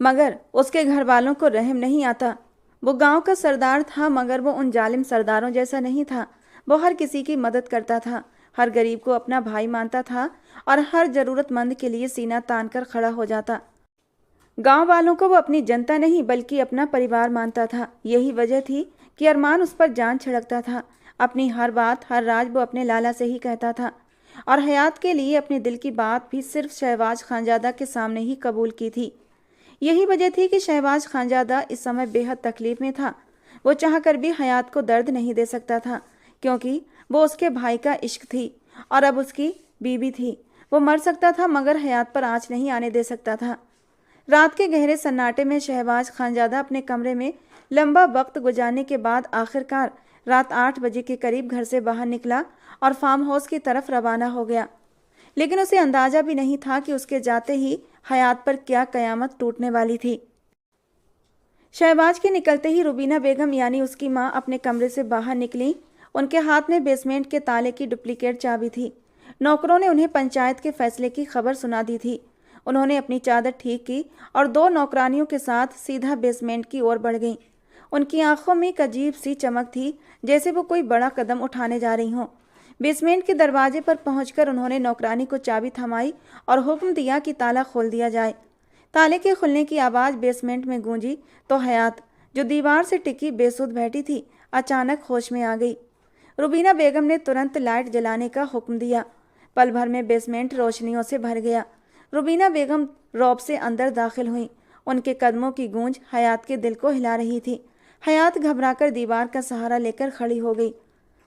[SPEAKER 1] मगर उसके घर वालों को रहम नहीं आता। वो गांव का सरदार था, मगर वो उन जालिम सरदारों जैसा नहीं था। वो हर किसी की मदद करता था, हर गरीब को अपना भाई मानता था और हर जरूरतमंद के लिए सीना तान कर खड़ा हो जाता। गांव वालों को वो अपनी जनता नहीं बल्कि अपना परिवार मानता था। यही वजह थी कि अरमान उस पर जान छिड़कता था। अपनी हर बात हर राज वो अपने लाला से ही कहता था, और हयात के लिए अपने दिल की बात भी सिर्फ शहबाज खानजादा के सामने ही कबूल की थी। यही वजह थी कि शहबाज खानजादा इस समय बेहद तकलीफ में था। वो चाहकर भी हयात को दर्द नहीं दे सकता था, क्योंकि वो उसके भाई का इश्क थी और अब उसकी बीबी थी। वो मर सकता था, मगर हयात पर आँच नहीं आने दे सकता था। रात के गहरे सन्नाटे में शहबाज खानजादा अपने कमरे में लंबा वक्त गुजारने के बाद आखिरकार रात 8 बजे के करीब घर से बाहर निकला और फार्म हाउस की तरफ रवाना हो गया। लेकिन उसे अंदाजा भी नहीं था कि उसके जाते ही हयात पर क्या कयामत टूटने वाली थी। शहबाज के निकलते ही रुबीना बेगम यानी उसकी माँ अपने कमरे से बाहर निकली। उनके हाथ में बेसमेंट के ताले की डुप्लीकेट चाबी थी। नौकरों ने उन्हें पंचायत के फैसले की खबर सुना दी थी। उन्होंने अपनी चादर ठीक की और 2 नौकरानियों के साथ सीधा बेसमेंट की ओर बढ़ गईं। उनकी आंखों में एक अजीब सी चमक थी, जैसे वो कोई बड़ा कदम उठाने जा रही हों। बेसमेंट के दरवाजे पर पहुंचकर उन्होंने नौकरानी को चाबी थमाई और हुक्म दिया कि ताला खोल दिया जाए। ताले के खुलने की आवाज़ बेसमेंट में गूंजी तो हयात, जो दीवार से टिकी बेसुध बैठी थी, अचानक होश में आ गई। रुबीना बेगम ने तुरंत लाइट जलाने का हुक्म दिया। पल भर में बेसमेंट रोशनियों से भर गया। रुबीना बेगम रौब से अंदर दाखिल हुई। उनके कदमों की गूंज हयात के दिल को हिला रही थी। हयात घबराकर दीवार का सहारा लेकर खड़ी हो गई।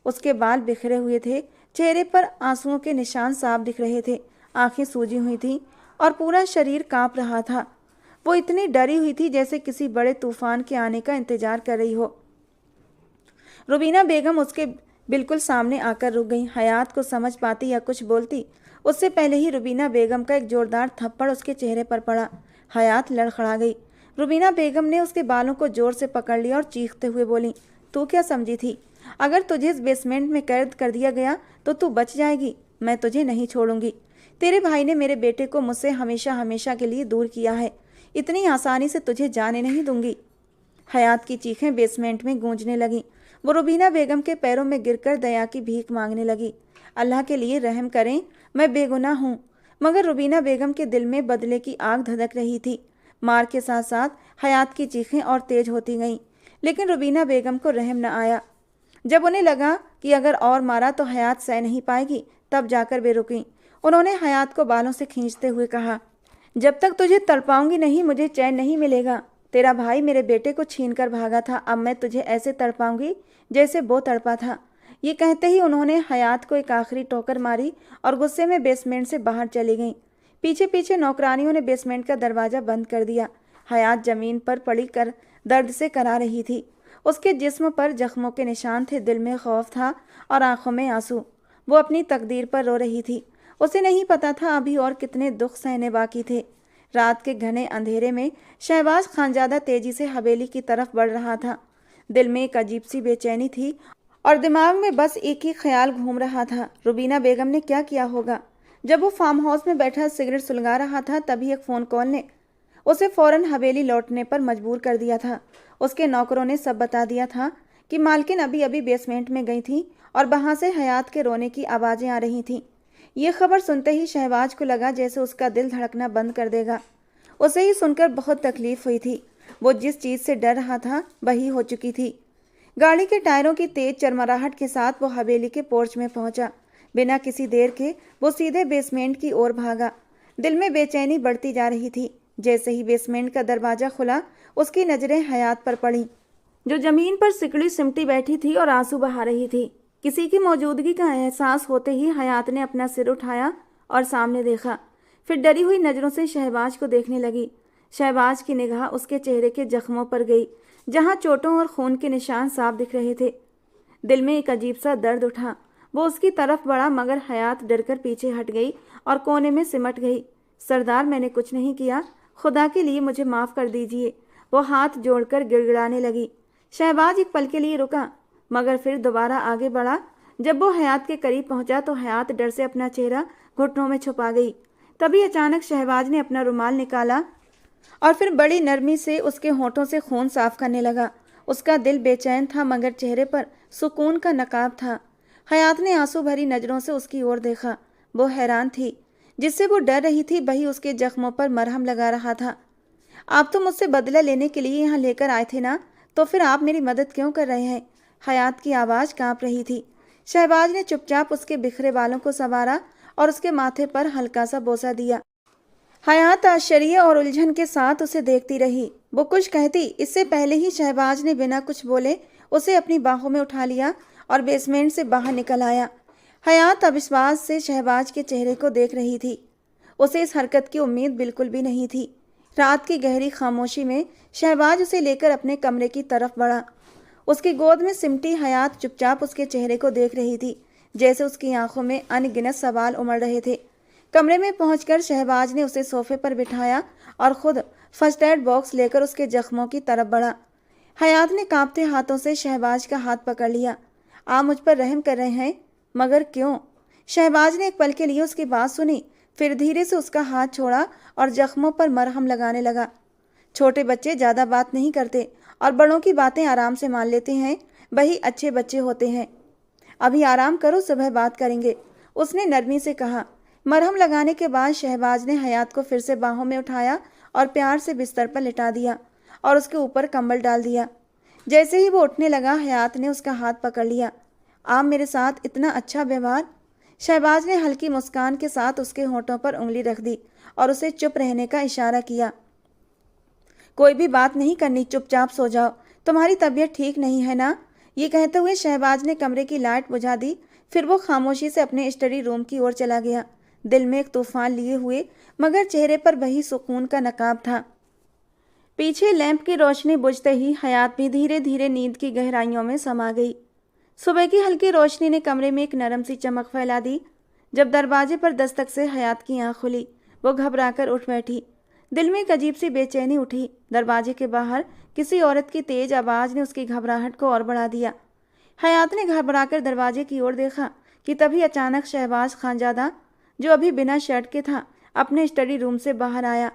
[SPEAKER 1] उसके बाल बिखरे हुए थे, चेहरे पर आंसुओं के निशान साफ दिख रहे थे, आंखें सूजी हुई थीं और पूरा शरीर कांप रहा था। वो इतनी डरी हुई थी जैसे किसी बड़े तूफान के आने का इंतजार कर रही हो। रुबीना बेगम उसके बिल्कुल सामने आकर रुक गई। हयात को समझ पाती या कुछ बोलती उससे पहले ही रुबीना बेगम का एक जोरदार थप्पड़ उसके चेहरे पर पड़ा। हयात लड़खड़ा गई। रुबीना बेगम ने उसके बालों को जोर से पकड़ लिया और चीखते हुए बोली, तू क्या समझी थी? अगर तुझे इस बेसमेंट में कैद कर दिया गया तो तू बच जाएगी। मैं तुझे नहीं छोड़ूंगी। तेरे भाई ने मेरे बेटे को मुझसे हमेशा हमेशा के लिए दूर किया है। इतनी आसानी से तुझे जाने नहीं दूंगी। हयात की चीखें बेसमेंट में गूंजने लगीं। वो रुबीना बेगम के पैरों में गिरकर दया की भीख मांगने लगी। अल्लाह के लिए रहम करें, मैं बेगुनाह हूँ। मगर रुबीना बेगम के दिल में बदले की आग धधक रही थी। मार के साथ साथ हयात की चीखें और तेज होती गईं, लेकिन रुबीना बेगम को रहम न आया। जब उन्हें लगा कि अगर और मारा तो हयात सह नहीं पाएगी, तब जाकर वे रुकीं। उन्होंने हयात को बालों से खींचते हुए कहा, जब तक तुझे तड़पाऊंगी नहीं मुझे चैन नहीं मिलेगा। तेरा भाई मेरे बेटे को छीन कर भागा था, अब मैं तुझे ऐसे तड़पाऊंगी जैसे वो तड़पा था। ये कहते ही उन्होंने हयात को एक आखिरी टोकर मारी और गुस्से में बेसमेंट से बाहर चली गईं। पीछे पीछे नौकरानियों ने बेसमेंट का दरवाज़ा बंद कर दिया। हयात जमीन पर पड़ी कर दर्द से करा रही थी। उसके जिस्म पर जख्मों के निशान थे, दिल में खौफ था और आंखों में आंसू। वो अपनी तकदीर पर रो रही थी। उसे नहीं पता था अभी और कितने दुख सहने बाकी थे। रात के घने अंधेरे में शहबाज खानजादा तेजी से हवेली की तरफ बढ़ रहा था। दिल में एक अजीब सी बेचैनी थी और दिमाग में बस एक ही ख्याल घूम रहा था, रुबीना बेगम ने क्या किया होगा। जब वो फार्म हाउस में बैठा सिगरेट सुलगा रहा था तभी एक फ़ोन कॉल ने उसे फौरन हवेली लौटने पर मजबूर कर दिया था। उसके नौकरों ने सब बता दिया था कि मालकिन अभी अभी बेसमेंट में गई थी और वहां से हयात के रोने की आवाज़ें आ रही थीं। ये खबर सुनते ही शहबाज को लगा जैसे उसका दिल धड़कना बंद कर देगा। उसे ही सुनकर बहुत तकलीफ हुई थी। वो जिस चीज़ से डर रहा था वही हो चुकी थी। गाड़ी के टायरों की तेज चरमराहट के साथ वो हवेली के पोर्च में पहुंचा। बिना किसी देर के वो सीधे बेसमेंट की ओर भागा। दिल में बेचैनी बढ़ती जा रही थी। जैसे ही बेसमेंट का दरवाजा खुला उसकी नज़रें हयात पर पड़ी, जो जमीन पर सिकड़ी सिमटी बैठी थी और आंसू बहा रही थी। किसी की मौजूदगी का एहसास होते ही हयात ने अपना सिर उठाया और सामने देखा। फिर डरी हुई नज़रों से शहबाज को देखने लगी। शहबाज की निगाह उसके चेहरे के जख्मों पर गई, जहां चोटों और खून के निशान साफ दिख रहे थे। दिल में एक अजीब सा दर्द उठा। वो उसकी तरफ बढ़ा मगर हयात डरकर पीछे हट गई और कोने में सिमट गई। सरदार, मैंने कुछ नहीं किया, खुदा के लिए मुझे माफ़ कर दीजिए। वो हाथ जोड़कर गिड़गिड़ाने लगी। शहबाज एक पल के लिए रुका मगर फिर दोबारा आगे बढ़ा। जब वो हयात के करीब पहुंचा तो हयात डर से अपना चेहरा घुटनों में छुपा गई। तभी अचानक शहबाज ने अपना रुमाल निकाला और फिर बड़ी नरमी से उसके होंठों से खून साफ करने लगा। उसका दिल बेचैन था मगर चेहरे पर सुकून का नकाब था। हयात ने आंसू भरी नज़रों से उसकी ओर देखा। वो हैरान थी। जिससे वो डर रही थी वही उसके जख्मों पर मरहम लगा रहा था। आप तो मुझसे बदला लेने के लिए यहाँ लेकर आए थे ना, तो फिर आप मेरी मदद क्यों कर रहे हैं? हयात की आवाज़ कांप रही थी। शहबाज ने चुपचाप उसके बिखरे बालों को संवारा और उसके माथे पर हल्का सा बोसा दिया। हयात आश्चर्य और उलझन के साथ उसे देखती रही। वो कुछ कहती इससे पहले ही शहबाज ने बिना कुछ बोले उसे अपनी बाहों में उठा लिया और बेसमेंट से बाहर निकल आया। हयात अविश्वास से शहबाज के चेहरे को देख रही थी। उसे इस हरकत की उम्मीद बिल्कुल भी नहीं थी। रात की गहरी खामोशी में शहबाज उसे लेकर अपने कमरे की तरफ बढ़ा। उसकी गोद में सिमटी हयात चुपचाप उसके चेहरे को देख रही थी, जैसे उसकी आंखों में अनगिनत सवाल उमड़ रहे थे। कमरे में पहुंचकर शहबाज ने उसे सोफे पर बिठाया और खुद फर्स्ट एड बॉक्स लेकर उसके जख्मों की तरफ बढ़ा। हयात ने कांपते हाथों से शहबाज का हाथ पकड़ लिया। आप मुझ पर रहम कर रहे हैं, मगर क्यों? शहबाज ने एक पल के लिए उसकी बात सुनी, फिर धीरे से उसका हाथ छोड़ा और जख्मों पर मरहम लगाने लगा। छोटे बच्चे ज़्यादा बात नहीं करते और बड़ों की बातें आराम से मान लेते हैं, वही अच्छे बच्चे होते हैं। अभी आराम करो, सुबह बात करेंगे, उसने नरमी से कहा। मरहम लगाने के बाद शहबाज ने हयात को फिर से बाहों में उठाया और प्यार से बिस्तर पर लिटा दिया और उसके ऊपर कंबल डाल दिया। जैसे ही वो उठने लगा हयात ने उसका हाथ पकड़ लिया। आप मेरे साथ इतना अच्छा व्यवहार। शहबाज ने हल्की मुस्कान के साथ उसके होंठों पर उंगली रख दी और उसे चुप रहने का इशारा किया। कोई भी बात नहीं करनी, चुपचाप सो जाओ, तुम्हारी तबीयत ठीक नहीं है ना? ये कहते हुए शहबाज ने कमरे की लाइट बुझा दी। फिर वो खामोशी से अपने स्टडी रूम की ओर चला गया, दिल में एक तूफान लिए हुए मगर चेहरे पर वही सुकून का नकाब था। पीछे लैंप की रोशनी बुझते ही हयात भी धीरे धीरे नींद की गहराइयों में समा गई। सुबह की हल्की रोशनी ने कमरे में एक नरम सी चमक फैला दी। जब दरवाजे पर दस्तक से हयात की आंख खुली, वो घबराकर उठ बैठी। दिल में एक अजीब सी बेचैनी उठी। दरवाजे के बाहर किसी औरत की तेज आवाज़ ने उसकी घबराहट को और बढ़ा दिया। हयात ने घबराकर दरवाजे की ओर देखा कि तभी अचानक शहबाज खानजादा, जो अभी बिना शर्ट के था, अपने स्टडी रूम से बाहर आया।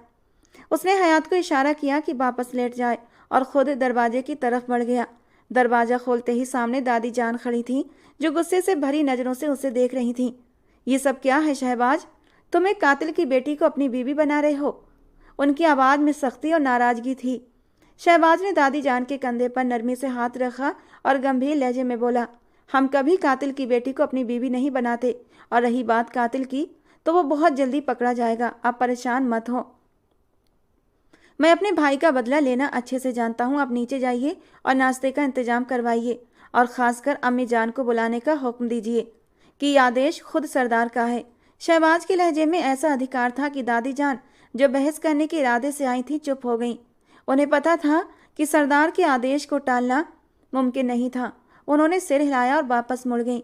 [SPEAKER 1] उसने हयात को इशारा किया कि वापस लेट जाए और खुद दरवाजे की तरफ बढ़ गया। दरवाज़ा खोलते ही सामने दादी जान खड़ी थी, जो गुस्से से भरी नज़रों से उसे देख रही थीं। ये सब क्या है शहबाज? तुम एक कातिल की बेटी को अपनी बीवी बना रहे हो? उनकी आवाज़ में सख्ती और नाराज़गी थी। शहबाज ने दादी जान के कंधे पर नरमी से हाथ रखा और गंभीर लहजे में बोला, हम कभी कातिल की बेटी को अपनी बीवी नहीं बनाते, और रही बात कातिल की तो वो बहुत जल्दी पकड़ा जाएगा, आप परेशान मत हो। मैं अपने भाई का बदला लेना अच्छे से जानता हूँ। आप नीचे जाइए और नाश्ते का इंतजाम करवाइए और ख़ासकर अम्मी जान को बुलाने का हुक्म दीजिए कि आदेश खुद सरदार का है। शहबाज के लहजे में ऐसा अधिकार था कि दादी जान, जो बहस करने के इरादे से आई थी, चुप हो गईं। उन्हें पता था कि सरदार के आदेश को टालना मुमकिन नहीं था। उन्होंने सिर हिलाया और वापस मुड़ गईं।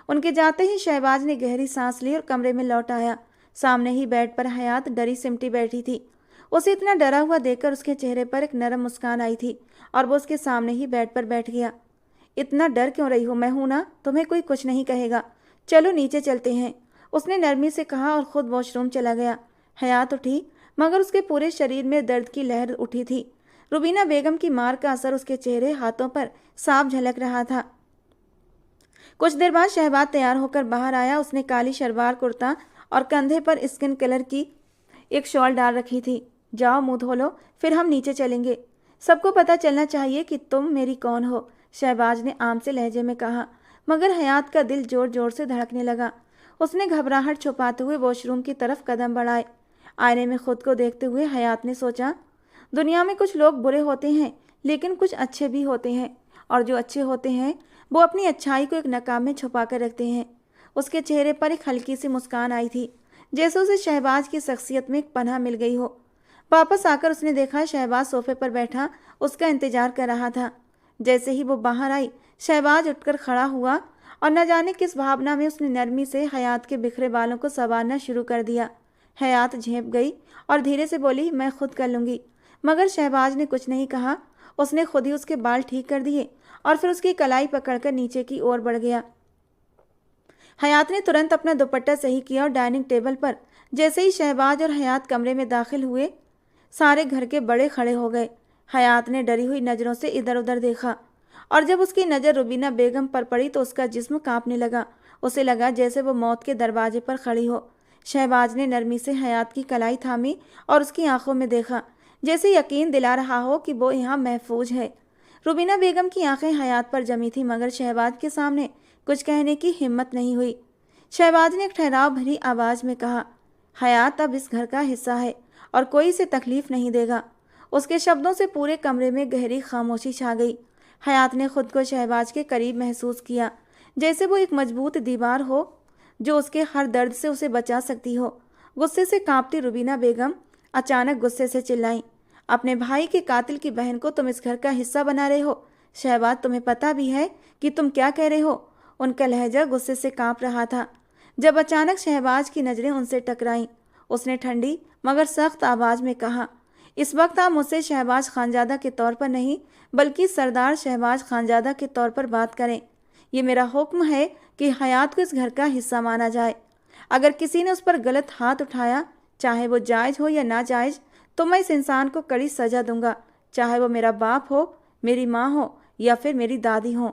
[SPEAKER 1] उनके जाते ही शहबाज ने गहरी सांस ली और कमरे में लौट आया। सामने ही बेड पर हयात डरी सिमटी बैठी थी। उसे इतना डरा हुआ देखकर उसके चेहरे पर एक नरम मुस्कान आई थी और वो उसके सामने ही बेड पर बैठ गया। इतना डर क्यों रही हो? मैं हूं ना, तुम्हें कोई कुछ नहीं कहेगा। चलो नीचे चलते हैं, उसने नरमी से कहा और खुद वॉशरूम चला गया। हयात उठी, मगर उसके पूरे शरीर में दर्द की लहर उठी थी। रुबीना बेगम की मार का असर उसके चेहरे हाथों पर साफ झलक रहा था। कुछ देर बाद शहबाज तैयार होकर बाहर आया। उसने काली शलवार कुर्ता और कंधे पर स्किन कलर की एक शॉल डाल रखी थी। जाओ मुंह धो लो, फिर हम नीचे चलेंगे। सबको पता चलना चाहिए कि तुम मेरी कौन हो, शहबाज ने आम से लहजे में कहा। मगर हयात का दिल जोर जोर से धड़कने लगा। उसने घबराहट छुपाते हुए वॉशरूम की तरफ कदम बढ़ाए। आईने में खुद को देखते हुए हयात ने सोचा, दुनिया में कुछ लोग बुरे होते हैं, लेकिन कुछ अच्छे भी होते हैं, और जो अच्छे होते हैं वो अपनी अच्छाई को एक नकाब में छुपा कर रखते हैं। उसके चेहरे पर एक हल्की सी मुस्कान आई थी, जैसे उसे शहबाज की शख्सियत में एक पनाह मिल गई हो। वापस आकर उसने देखा शहबाज सोफे पर बैठा उसका इंतजार कर रहा था। जैसे ही वो बाहर आई, शहबाज उठकर खड़ा हुआ और न जाने किस भावना में उसने नरमी से हयात के बिखरे बालों को संवारना शुरू कर दिया। हयात झेंप गई और धीरे से बोली, मैं खुद कर लूँगी। मगर शहबाज ने कुछ नहीं कहा। उसने खुद ही उसके बाल ठीक कर दिए और फिर उसकी कलाई पकड़कर नीचे की ओर बढ़ गया। हयात ने तुरंत अपना दुपट्टा सही किया और डाइनिंग टेबल पर जैसे ही शहबाज और हयात कमरे में दाखिल हुए, सारे घर के बड़े खड़े हो गए। हयात ने डरी हुई नज़रों से इधर उधर देखा और जब उसकी नज़र रुबीना बेगम पर पड़ी तो उसका जिस्म कांपने लगा। उसे लगा जैसे वो मौत के दरवाजे पर खड़ी हो। शहबाज ने नरमी से हयात की कलाई थामी और उसकी आंखों में देखा, जैसे यकीन दिला रहा हो कि वो यहाँ महफूज है। रुबीना बेगम की आंखें हयात पर जमी थी, मगर शहबाज के सामने कुछ कहने की हिम्मत नहीं हुई। शहबाज ने एक ठहराव भरी आवाज़ में कहा, हयात अब इस घर का हिस्सा है और कोई इसे तकलीफ नहीं देगा। उसके शब्दों से पूरे कमरे में गहरी खामोशी छा गई। हयात ने खुद को शहबाज के करीब महसूस किया, जैसे वो एक मजबूत दीवार हो जो उसके हर दर्द से उसे बचा सकती हो। गुस्से से कांपती रुबीना बेगम अचानक गुस्से से चिल्लाई, अपने भाई के कातिल की बहन को तुम इस घर का हिस्सा बना रहे हो? शहबाज, तुम्हें पता भी है कि तुम क्या कह रहे हो? उनका लहजा गुस्से से कांप रहा था। जब अचानक शहबाज की नज़रें उनसे टकराईं, उसने ठंडी मगर सख्त आवाज़ में कहा, इस वक्त आप मुझसे शहबाज खानजादा के तौर पर नहीं, बल्कि सरदार शहबाज खानजादा के तौर पर बात करें। ये मेरा हुक्म है कि हयात को इस घर का हिस्सा माना जाए। अगर किसी ने उस पर गलत हाथ उठाया, चाहे वो जायज़ हो या नाजायज़, तो मैं इस इंसान को कड़ी सज़ा दूंगा, चाहे वो मेरा बाप हो, मेरी माँ हो या फिर मेरी दादी हो।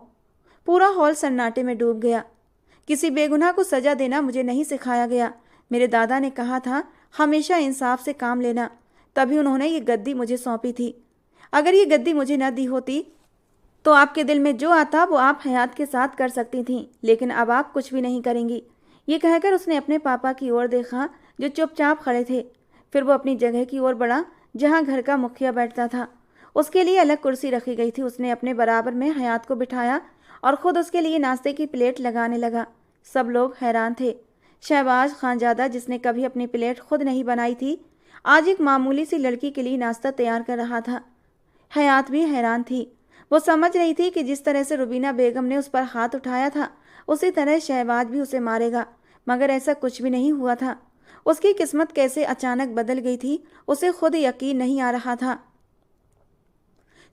[SPEAKER 1] पूरा हॉल सन्नाटे में डूब गया। किसी बेगुनाह को सज़ा देना मुझे नहीं सिखाया गया। मेरे दादा ने कहा था हमेशा इंसाफ से काम लेना, तभी उन्होंने ये गद्दी मुझे सौंपी थी। अगर ये गद्दी मुझे न दी होती तो आपके दिल में जो आता वो आप हयात के साथ कर सकती थीं, लेकिन अब आप कुछ भी नहीं करेंगी। ये कहकर उसने अपने पापा की ओर देखा जो चुपचाप खड़े थे। फिर वो अपनी जगह की ओर बढ़ा जहाँ घर का मुखिया बैठता था। उसके लिए अलग कुर्सी रखी गई थी। उसने अपने बराबर में हयात को बिठाया और ख़ुद उसके लिए नाश्ते की प्लेट लगाने लगा। सब लोग हैरान थे। शहबाज खानजादा, जिसने कभी अपनी प्लेट खुद नहीं बनाई थी, आज एक मामूली सी लड़की के लिए नाश्ता तैयार कर रहा था। हयात भी हैरान थी। वो समझ रही थी कि जिस तरह से रुबीना बेगम ने उस पर हाथ उठाया था, उसी तरह शहबाज भी उसे मारेगा, मगर ऐसा कुछ भी नहीं हुआ था। उसकी किस्मत कैसे अचानक बदल गई थी, उसे खुद यकीन नहीं आ रहा था।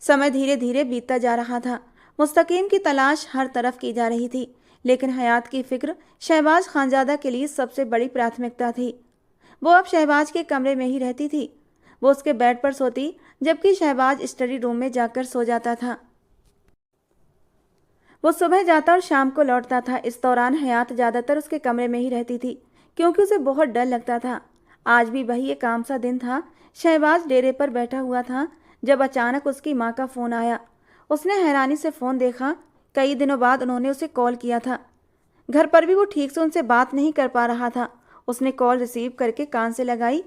[SPEAKER 1] समय धीरे धीरे बीतता जा रहा था। मुस्तकीम की तलाश हर तरफ की जा रही थी, लेकिन हयात की फिक्र शहबाज खानजादा के लिए सबसे बड़ी प्राथमिकता थी। वो अब शहबाज के कमरे में ही रहती थी। वो उसके बेड पर सोती, जबकि शहबाज स्टडी रूम में जाकर सो जाता था। वो सुबह जाता और शाम को लौटता था। इस दौरान हयात ज़्यादातर उसके कमरे में ही रहती थी, क्योंकि उसे बहुत डर लगता था। आज भी वही एक आम सा दिन था। शहबाज डेरे पर बैठा हुआ था जब अचानक उसकी माँ का फ़ोन आया। उसने हैरानी से फ़ोन देखा। कई दिनों बाद उन्होंने उसे कॉल किया था। घर पर भी वो ठीक से उनसे बात नहीं कर पा रहा था। उसने कॉल रिसीव करके कान से लगाई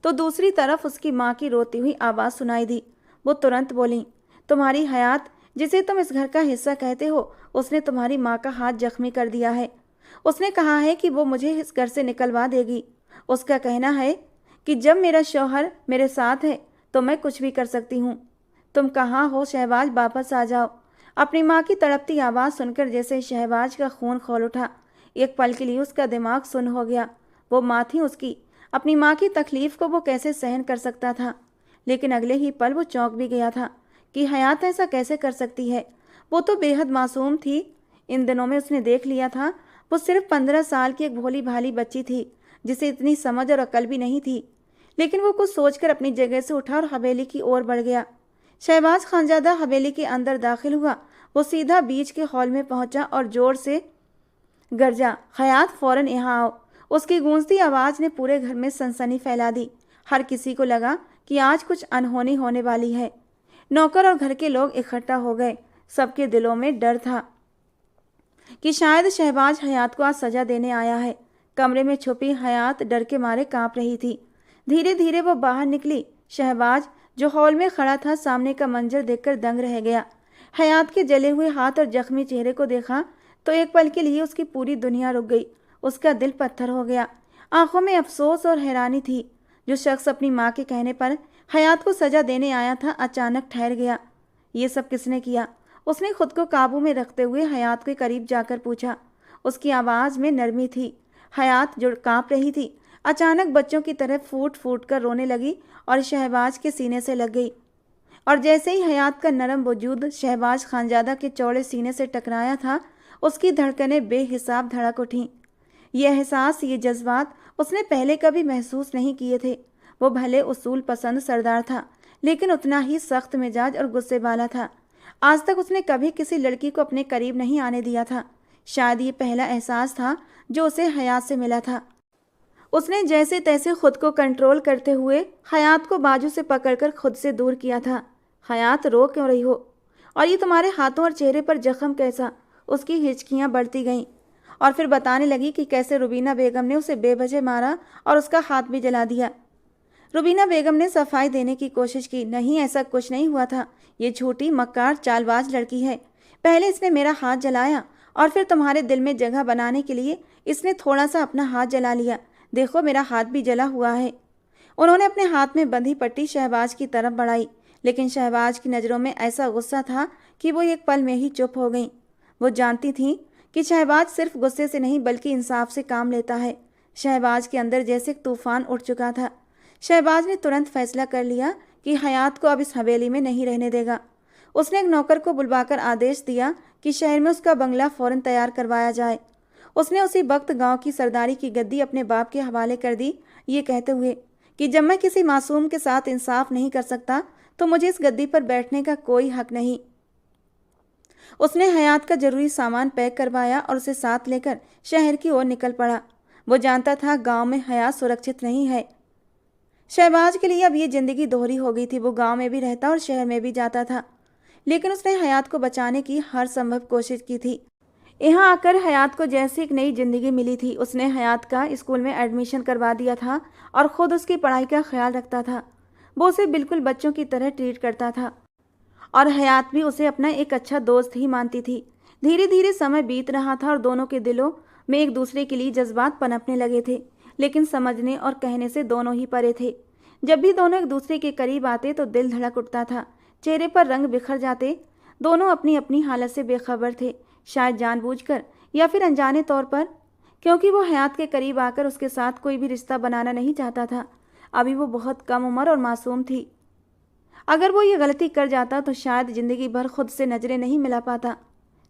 [SPEAKER 1] तो दूसरी तरफ उसकी माँ की रोती हुई आवाज़ सुनाई दी। वो तुरंत बोली, तुम्हारी हयात, जिसे तुम इस घर का हिस्सा कहते हो, उसने तुम्हारी माँ का हाथ जख्मी कर दिया है। उसने कहा है कि वो मुझे इस घर से निकलवा देगी। उसका कहना है कि जब मेरा शौहर मेरे साथ है तो मैं कुछ भी कर सकती हूँ। तुम कहाँ हो शहबाज, वापस आ जाओ। अपनी माँ की तड़पती आवाज़ सुनकर जैसे शहबाज का खून खौल उठा। एक पल के लिए उसका दिमाग सुन्न हो गया। वो माँ थी उसकी, अपनी माँ की तकलीफ को वो कैसे सहन कर सकता था। लेकिन अगले ही पल वो चौंक भी गया था कि हयात ऐसा कैसे कर सकती है। वो तो बेहद मासूम थी। इन दिनों में उसने देख लिया था, वो सिर्फ 15 साल की एक भोली भाली बच्ची थी जिसे इतनी समझ और अकल भी नहीं थी। लेकिन वो कुछ सोचकर अपनी जगह से उठा और हवेली की ओर बढ़ गया। शहबाज खानजादा हवेली के अंदर दाखिल हुआ। वो सीधा बीच के हॉल में पहुंचा और जोर से गरजा, हयात फौरन यहाँ आओ। उसकी गूंजती आवाज़ ने पूरे घर में सनसनी फैला दी। हर किसी को लगा कि आज कुछ अनहोनी होने वाली है। नौकर और घर के लोग इकट्ठा हो गए। सबके दिलों में डर था कि शायद शहबाज हयात को आज सजा देने आया है। कमरे में छुपी हयात डर के मारे कांप रही थी। धीरे धीरे वो बाहर निकली। शहबाज जो हॉल में खड़ा था सामने का मंजर देखकर दंग रह गया। हयात के जले हुए हाथ और जख्मी चेहरे को देखा तो एक पल के लिए उसकी पूरी दुनिया रुक गई। उसका दिल पत्थर हो गया। आंखों में अफसोस और हैरानी थी। जो शख्स अपनी माँ के कहने पर हयात को सजा देने आया था अचानक ठहर गया। ये सब किसने किया? उसने खुद को काबू में रखते हुए हयात के करीब जाकर पूछा। उसकी आवाज़ में नरमी थी। हयात जो कांप रही थी अचानक बच्चों की तरह फूट फूट कर रोने लगी और शहबाज के सीने से लग गई। और जैसे ही हयात का नरम वजूद शहबाज खानजादा के चौड़े सीने से टकराया था, उसकी धड़कनें बेहिसाब धड़क उठीं। ये एहसास, ये जज्बात उसने पहले कभी महसूस नहीं किए थे। वो भले उसूल पसंद सरदार था, लेकिन उतना ही सख्त मिजाज और गुस्से वाला था। आज तक उसने कभी किसी लड़की को अपने करीब नहीं आने दिया था। शायद ये पहला एहसास था जो उसे हयात से मिला था। उसने जैसे तैसे खुद को कंट्रोल करते हुए हयात को बाजू से पकड़कर खुद से दूर किया था। हयात, रो क्यों रही हो? और ये तुम्हारे हाथों और चेहरे पर जख्म कैसा? उसकी हिचकियाँ बढ़ती गईं और फिर बताने लगी कि कैसे रुबीना बेगम ने उसे बेवजह मारा और उसका हाथ भी जला दिया। रुबीना बेगम ने सफाई देने की कोशिश की। नहीं, ऐसा कुछ नहीं हुआ था। ये झूठी मक्कार चालबाज लड़की है। पहले इसने मेरा हाथ जलाया और फिर तुम्हारे दिल में जगह बनाने के लिए इसने थोड़ा सा अपना हाथ जला लिया। देखो, मेरा हाथ भी जला हुआ है। उन्होंने अपने हाथ में बंधी पट्टी शहबाज की तरफ बढ़ाई, लेकिन शहबाज की नज़रों में ऐसा गुस्सा था कि वो एक पल में ही चुप हो गई। वो जानती थी कि शहबाज सिर्फ गुस्से से नहीं बल्कि इंसाफ से काम लेता है। शहबाज के अंदर जैसे एक तूफान उठ चुका था। शहबाज ने तुरंत फैसला कर लिया कि हयात को अब इस हवेली में नहीं रहने देगा। उसने एक नौकर को बुलवाकर आदेश दिया कि शहर में उसका बंगला फौरन तैयार करवाया जाए। उसने उसी वक्त गांव की सरदारी की गद्दी अपने बाप के हवाले कर दी, ये कहते हुए कि जब मैं किसी मासूम के साथ इंसाफ नहीं कर सकता तो मुझे इस गद्दी पर बैठने का कोई हक नहीं। उसने हयात का जरूरी सामान पैक करवाया और उसे साथ लेकर शहर की ओर निकल पड़ा। वो जानता था गांव में हयात सुरक्षित नहीं है। शहबाज के लिए अब ये जिंदगी दोहरी हो गई थी। वो गांव में भी रहता और शहर में भी जाता था, लेकिन उसने हयात को बचाने की हर संभव कोशिश की थी। यहाँ आकर हयात को जैसी एक नई जिंदगी मिली थी। उसने हयात का स्कूल में एडमिशन करवा दिया था और ख़ुद उसकी पढ़ाई का ख्याल रखता था। वो उसे बिल्कुल बच्चों की तरह ट्रीट करता था और हयात भी उसे अपना एक अच्छा दोस्त ही मानती थी। धीरे धीरे समय बीत रहा था और दोनों के दिलों में एक दूसरे के लिए जज्बात पनपने लगे थे, लेकिन समझने और कहने से दोनों ही परे थे। जब भी दोनों एक दूसरे के करीब आते तो दिल धड़क उठता था, चेहरे पर रंग बिखर जाते। दोनों अपनी अपनी हालत से बेखबर थे, शायद जानबूझकर या फिर अनजाने तौर पर, क्योंकि वो हयात के करीब आकर उसके साथ कोई भी रिश्ता बनाना नहीं चाहता था। अभी वो बहुत कम उम्र और मासूम थी। अगर वो ये गलती कर जाता तो शायद ज़िंदगी भर खुद से नज़रें नहीं मिला पाता।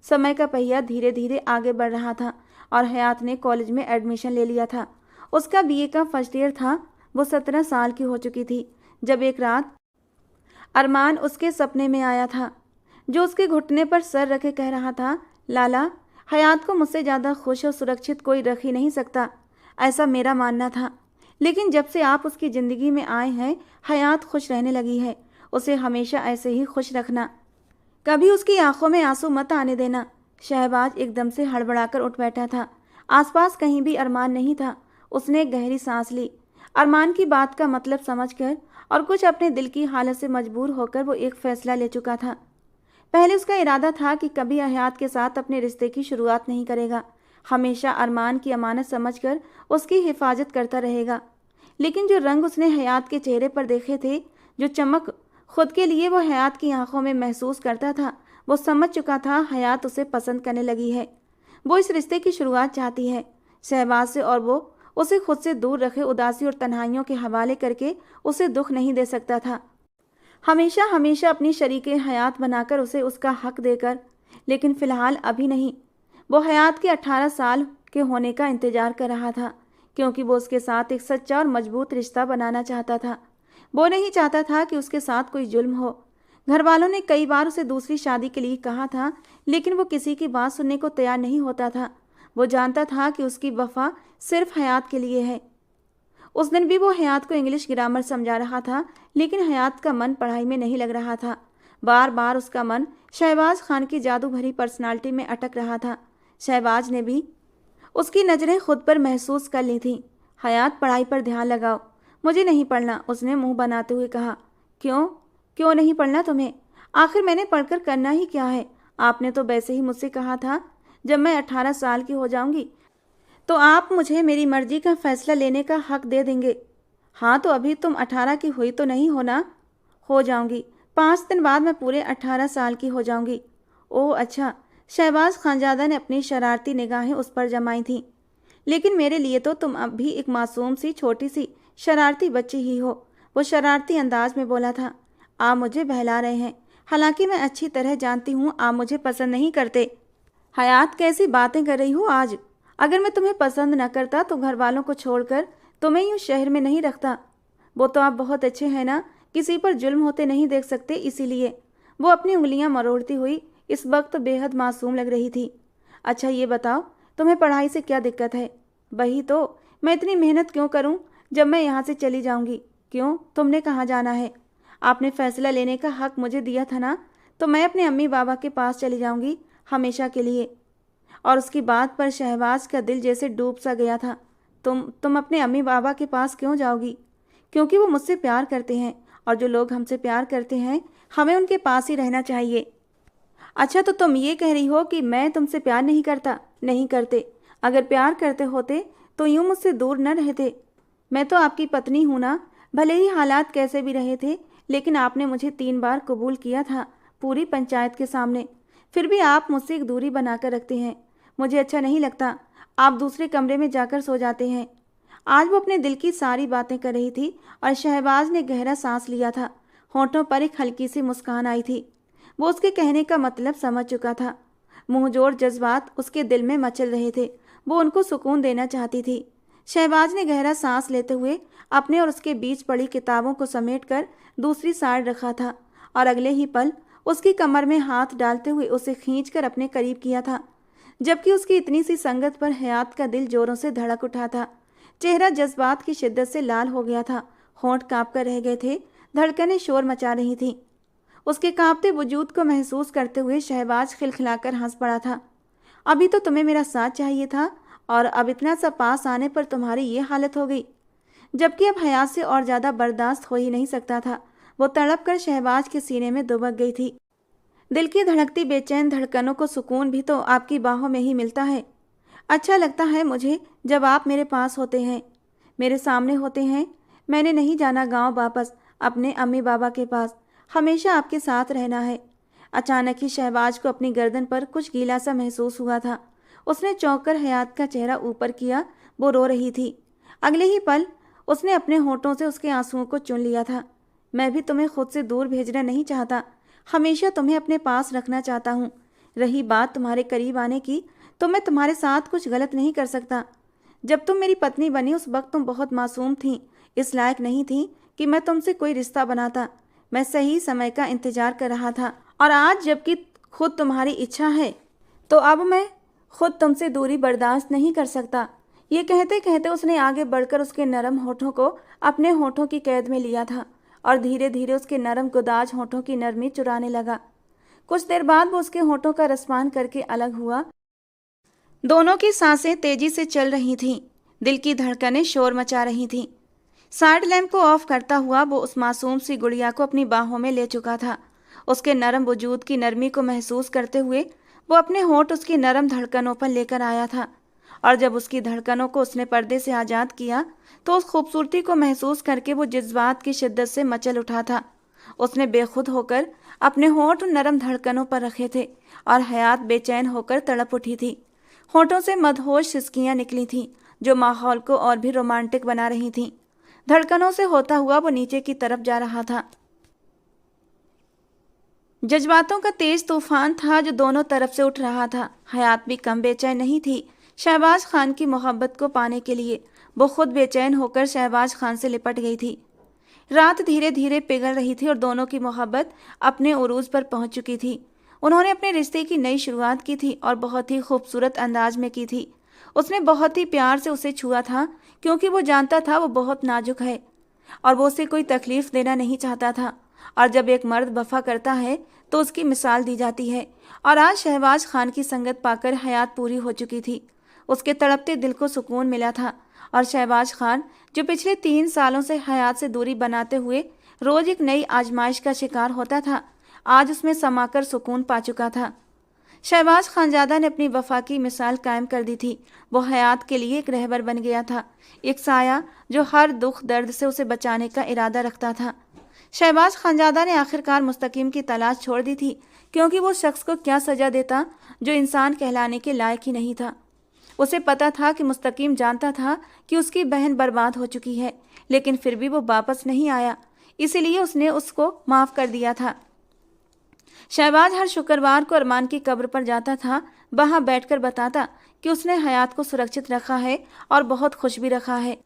[SPEAKER 1] समय का पहिया धीरे धीरे आगे बढ़ रहा था और हयात ने कॉलेज में एडमिशन ले लिया था। उसका बीए का फर्स्ट ईयर था। वो 17 साल की हो चुकी थी जब एक रात अरमान उसके सपने में आया था, जो उसके घुटने पर सर रखे कह रहा था, लाला, हयात को मुझसे ज़्यादा खुश और सुरक्षित कोई रख ही नहीं सकता, ऐसा मेरा मानना था। लेकिन जब से आप उसकी ज़िंदगी में आए हैं, हयात खुश रहने लगी है। उसे हमेशा ऐसे ही खुश रखना, कभी उसकी आंखों में आंसू मत आने देना। शहबाज एकदम से हड़बड़ाकर उठ बैठा था। आसपास कहीं भी अरमान नहीं था। उसने एक गहरी सांस ली। अरमान की बात का मतलब समझकर और कुछ अपने दिल की हालत से मजबूर होकर वो एक फैसला ले चुका था। पहले उसका इरादा था कि कभी हयात के साथ अपने रिश्ते की शुरुआत नहीं करेगा। हमेशा अरमान की अमानत समझकर उसकी हिफाजत करता रहेगा। लेकिन जो रंग उसने हयात के चेहरे पर देखे थे, जो चमक खुद के लिए वो हयात की आंखों में महसूस करता था, वो समझ चुका था हयात उसे पसंद करने लगी है। वो इस रिश्ते की शुरुआत चाहती है शहबाज से, और वो उसे खुद से दूर रखे उदासी और तन्हाइयों के हवाले करके उसे दुख नहीं दे सकता था। हमेशा हमेशा अपनी शरीके हयात बनाकर उसे उसका हक देकर, लेकिन फ़िलहाल अभी नहीं। वो हयात के 18 साल के होने का इंतज़ार कर रहा था, क्योंकि वो उसके साथ एक सच्चा और मजबूत रिश्ता बनाना चाहता था। वो नहीं चाहता था कि उसके साथ कोई जुल्म हो। घर वालों ने कई बार उसे दूसरी शादी के लिए कहा था, लेकिन वो किसी की बात सुनने को तैयार नहीं होता था। वो जानता था कि उसकी वफा सिर्फ हयात के लिए है। उस दिन भी वो हयात को इंग्लिश ग्रामर समझा रहा था, लेकिन हयात का मन पढ़ाई में नहीं लग रहा था। बार बार उसका मन शहबाज खान की जादू भरी पर्सनालिटी में अटक रहा था। शहबाज ने भी उसकी नज़रें खुद पर महसूस कर ली थीं। हयात, पढ़ाई पर ध्यान लगाओ। मुझे नहीं पढ़ना, उसने मुंह बनाते हुए कहा। क्यों क्यों नहीं पढ़ना तुम्हें? आखिर मैंने पढ़कर करना ही क्या है? आपने तो वैसे ही मुझसे कहा था जब मैं 18 साल की हो जाऊंगी तो आप मुझे मेरी मर्जी का फैसला लेने का हक दे देंगे। हाँ, तो अभी तुम 18 की हुई तो नहीं हो ना? हो जाऊंगी। 5 दिन बाद मैं पूरे 18 साल की हो जाऊंगी। ओह अच्छा। शहबाज खानजादा ने अपनी शरारती निगाहें उस पर जमाई थीं। लेकिन मेरे लिए तो तुम अब भी एक मासूम सी छोटी सी शरारती बच्ची ही हो। वो शरारती अंदाज में बोला था। आप मुझे बहला रहे हैं, हालांकि मैं अच्छी तरह जानती हूँ आप मुझे पसंद नहीं करते। हयात, कैसी बातें कर रही हो आज? अगर मैं तुम्हें पसंद न करता तो घर वालों को छोड़कर तुम्हें यूँ शहर में नहीं रखता। वो तो आप बहुत अच्छे हैं ना, किसी पर जुल्म होते नहीं देख सकते, इसीलिए। वो अपनी उंगलियां मरोड़ती हुई इस वक्त बेहद मासूम लग रही थी। अच्छा ये बताओ, तुम्हें पढ़ाई से क्या दिक्कत है? वही तो, मैं इतनी मेहनत क्यों करूं जब मैं यहाँ से चली जाऊंगी? क्यों, तुमने कहाँ जाना है? आपने फैसला लेने का हक मुझे दिया था ना, तो मैं अपने अम्मी बाबा के पास चली जाऊंगी हमेशा के लिए। और उसकी बात पर शहबाज का दिल जैसे डूब सा गया था। तुम अपने अम्मी बाबा के पास क्यों जाओगी? क्योंकि वो मुझसे प्यार करते हैं, और जो लोग हमसे प्यार करते हैं हमें उनके पास ही रहना चाहिए। अच्छा, तो तुम ये कह रही हो कि मैं तुमसे प्यार नहीं करता? नहीं करते। अगर प्यार करते होते तो यूँ मुझसे दूर न रहते। मैं तो आपकी पत्नी हूँ ना, भले ही हालात कैसे भी रहे थे, लेकिन आपने मुझे 3 बार कबूल किया था, पूरी पंचायत के सामने। फिर भी आप मुझसे एक दूरी बनाकर रखते हैं। मुझे अच्छा नहीं लगता। आप दूसरे कमरे में जाकर सो जाते हैं। आज वो अपने दिल की सारी बातें कर रही थी, और शहबाज ने गहरा सांस लिया था। होंठों पर एक हल्की सी मुस्कान आई थी। वो उसके कहने का मतलब समझ चुका था। मुंहजोड़ जज्बात उसके दिल में मचल रहे थे। वो उनको सुकून देना चाहती थी। शहबाज ने गहरा सांस लेते हुए अपने और उसके बीच पड़ी किताबों को समेटकर दूसरी साइड रखा था, और अगले ही पल उसकी कमर में हाथ डालते हुए उसे खींचकर अपने करीब किया था। जबकि उसकी इतनी सी संगत पर हयात का दिल जोरों से धड़क उठा था। चेहरा जज्बात की शिद्दत से लाल हो गया था। होंठ कांप कर रह गए थे। धड़कनें शोर मचा रही थीं। उसके कांपते वजूद को महसूस करते हुए शहबाज खिलखिलाकर हंस पड़ा था। अभी तो तुम्हें मेरा साथ चाहिए था, और अब इतना सा पास आने पर तुम्हारी ये हालत हो गई। जबकि अब हयात से और ज़्यादा बर्दाश्त हो ही नहीं सकता था। वो तड़प कर शहबाज के सीने में दुबक गई थी। दिल की धड़कती बेचैन धड़कनों को सुकून भी तो आपकी बाहों में ही मिलता है। अच्छा लगता है मुझे जब आप मेरे पास होते हैं, मेरे सामने होते हैं। मैंने नहीं जाना गांव वापस, अपने अम्मी बाबा के पास। हमेशा आपके साथ रहना है। अचानक ही शहबाज को अपनी गर्दन पर कुछ गीला सा महसूस हुआ था। उसने चौंक कर हयात का चेहरा ऊपर किया। वो रो रही थी। अगले ही पल उसने अपने होठों से उसके आंसुओं को चुन लिया था। मैं भी तुम्हें खुद से दूर भेजना नहीं चाहता, हमेशा तुम्हें अपने पास रखना चाहता हूँ। रही बात तुम्हारे करीब आने की, तो मैं तुम्हारे साथ कुछ गलत नहीं कर सकता। जब तुम मेरी पत्नी बनी उस वक्त तुम बहुत मासूम थीं, इस लायक नहीं थीं कि मैं तुमसे कोई रिश्ता बनाता। मैं सही समय का इंतजार कर रहा था, और आज जबकि खुद तुम्हारी इच्छा है, तो अब मैं खुद तुमसे दूरी बर्दाश्त नहीं कर सकता। ये कहते कहते उसने आगे बढ़कर उसके नरम होठों को अपने होठों की कैद में लिया था, और धीरे धीरे उसके नरम गुदाज होठों की नरमी चुराने लगा। कुछ देर बाद वो उसके होठों का रसपान करके अलग हुआ। दोनों की सांसें तेजी से चल रही थीं। दिल की धड़कनें शोर मचा रही थीं। साइड लैंप को ऑफ करता हुआ वो उस मासूम सी गुड़िया को अपनी बाहों में ले चुका था। उसके नरम वजूद की नरमी को महसूस करते हुए वो अपने होंठ उसकी नरम धड़कनों पर लेकर आया था, और जब उसकी धड़कनों को उसने पर्दे से आज़ाद किया तो उस खूबसूरती को महसूस करके वो जज्बात की शिद्दत से मचल उठा था। उसने बेखुद होकर अपने होंठ नरम धड़कनों पर रखे थे और हयात बेचैन होकर तड़प उठी थी। होंठों से मदहोश सिसकियां निकली थीं, जो माहौल को और भी रोमांटिक बना रही थीं। धड़कनों से होता हुआ वो नीचे की तरफ जा रहा था। जज्बातों का तेज तूफान था जो दोनों तरफ से उठ रहा था। हयात भी कम बेचैन नहीं थी शहबाज खान की मोहब्बत को पाने के लिए। वो खुद बेचैन होकर शहबाज खान से लिपट गई थी। रात धीरे धीरे पिघल रही थी और दोनों की मोहब्बत अपने उरूज पर पहुंच चुकी थी। उन्होंने अपने रिश्ते की नई शुरुआत की थी और बहुत ही खूबसूरत अंदाज में की थी। उसने बहुत ही प्यार से उसे छुआ था, क्योंकि वो जानता था वो बहुत नाजुक है और वो उसे कोई तकलीफ देना नहीं चाहता था। और जब एक मर्द वफा करता है तो उसकी मिसाल दी जाती है। और आज शहबाज खान की संगत पाकर हयात पूरी हो चुकी थी। उसके तड़पते दिल को सुकून मिला था और शहबाज खान, जो पिछले 3 सालों से हयात से दूरी बनाते हुए रोज एक नई आजमाइश का शिकार होता था, आज उसमें समाकर सुकून पा चुका था। शहबाज खानजादा ने अपनी वफा की मिसाल कायम कर दी थी। वो हयात के लिए एक रहबर बन गया था, एक साया जो हर दुख दर्द से उसे बचाने का इरादा रखता था। शहबाज खानजादा ने आखिरकार मुस्तकीम की तलाश छोड़ दी थी, क्योंकि वो शख्स को क्या सजा देता जो इंसान कहलाने के लायक ही नहीं था। उसे पता था कि मुस्तकीम जानता था कि उसकी बहन बर्बाद हो चुकी है, लेकिन फिर भी वो वापस नहीं आया, इसीलिए उसने उसको माफ़ कर दिया था। शहबाज हर शुक्रवार को अरमान की कब्र पर जाता था। वहां बैठकर बताता कि उसने हयात को सुरक्षित रखा है और बहुत खुश भी रखा है।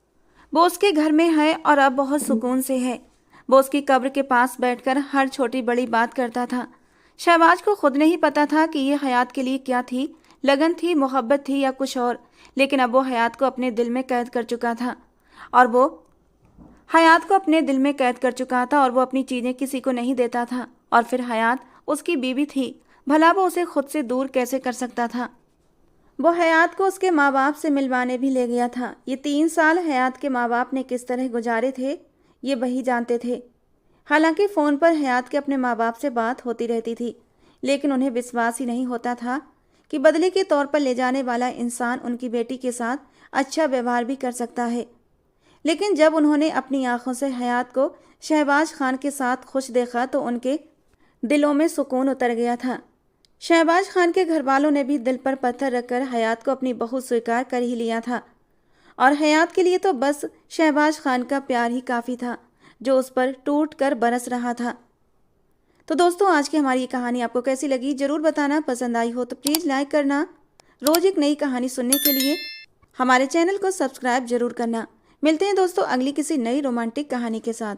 [SPEAKER 1] वो उसके घर में है और अब बहुत सुकून से है। वो उसकी कब्र के पास बैठकर हर छोटी बड़ी बात करता था। शहबाज को खुद नहीं पता था कि ये हयात के लिए क्या थी, लगन थी, मोहब्बत थी या कुछ और, लेकिन अब वो हयात को अपने दिल में कैद कर चुका था और वो अपनी चीज़ें किसी को नहीं देता था। और फिर हयात उसकी बीवी थी, भला वो उसे खुद से दूर कैसे कर सकता था। वो हयात को उसके माँ बाप से मिलवाने भी ले गया था। ये 3 साल हयात के माँ बाप ने किस तरह गुजारे थे ये वही जानते थे। हालांकि फ़ोन पर हयात के अपने माँ बाप से बात होती रहती थी, लेकिन उन्हें विश्वास ही नहीं होता था कि बदले के तौर पर ले जाने वाला इंसान उनकी बेटी के साथ अच्छा व्यवहार भी कर सकता है। लेकिन जब उन्होंने अपनी आंखों से हयात को शहबाज खान के साथ खुश देखा तो उनके दिलों में सुकून उतर गया था। शहबाज खान के घर वालों ने भी दिल पर पत्थर रखकर हयात को अपनी बहू स्वीकार कर ही लिया था और हयात के लिए तो बस शहबाज खान का प्यार ही काफ़ी था, जो उस पर टूट कर बरस रहा था। तो दोस्तों, आज की हमारी ये कहानी आपको कैसी लगी ज़रूर बताना। पसंद आई हो तो प्लीज़ लाइक करना। रोज़ एक नई कहानी सुनने के लिए हमारे चैनल को सब्सक्राइब जरूर करना। मिलते हैं दोस्तों अगली किसी नई रोमांटिक कहानी के साथ।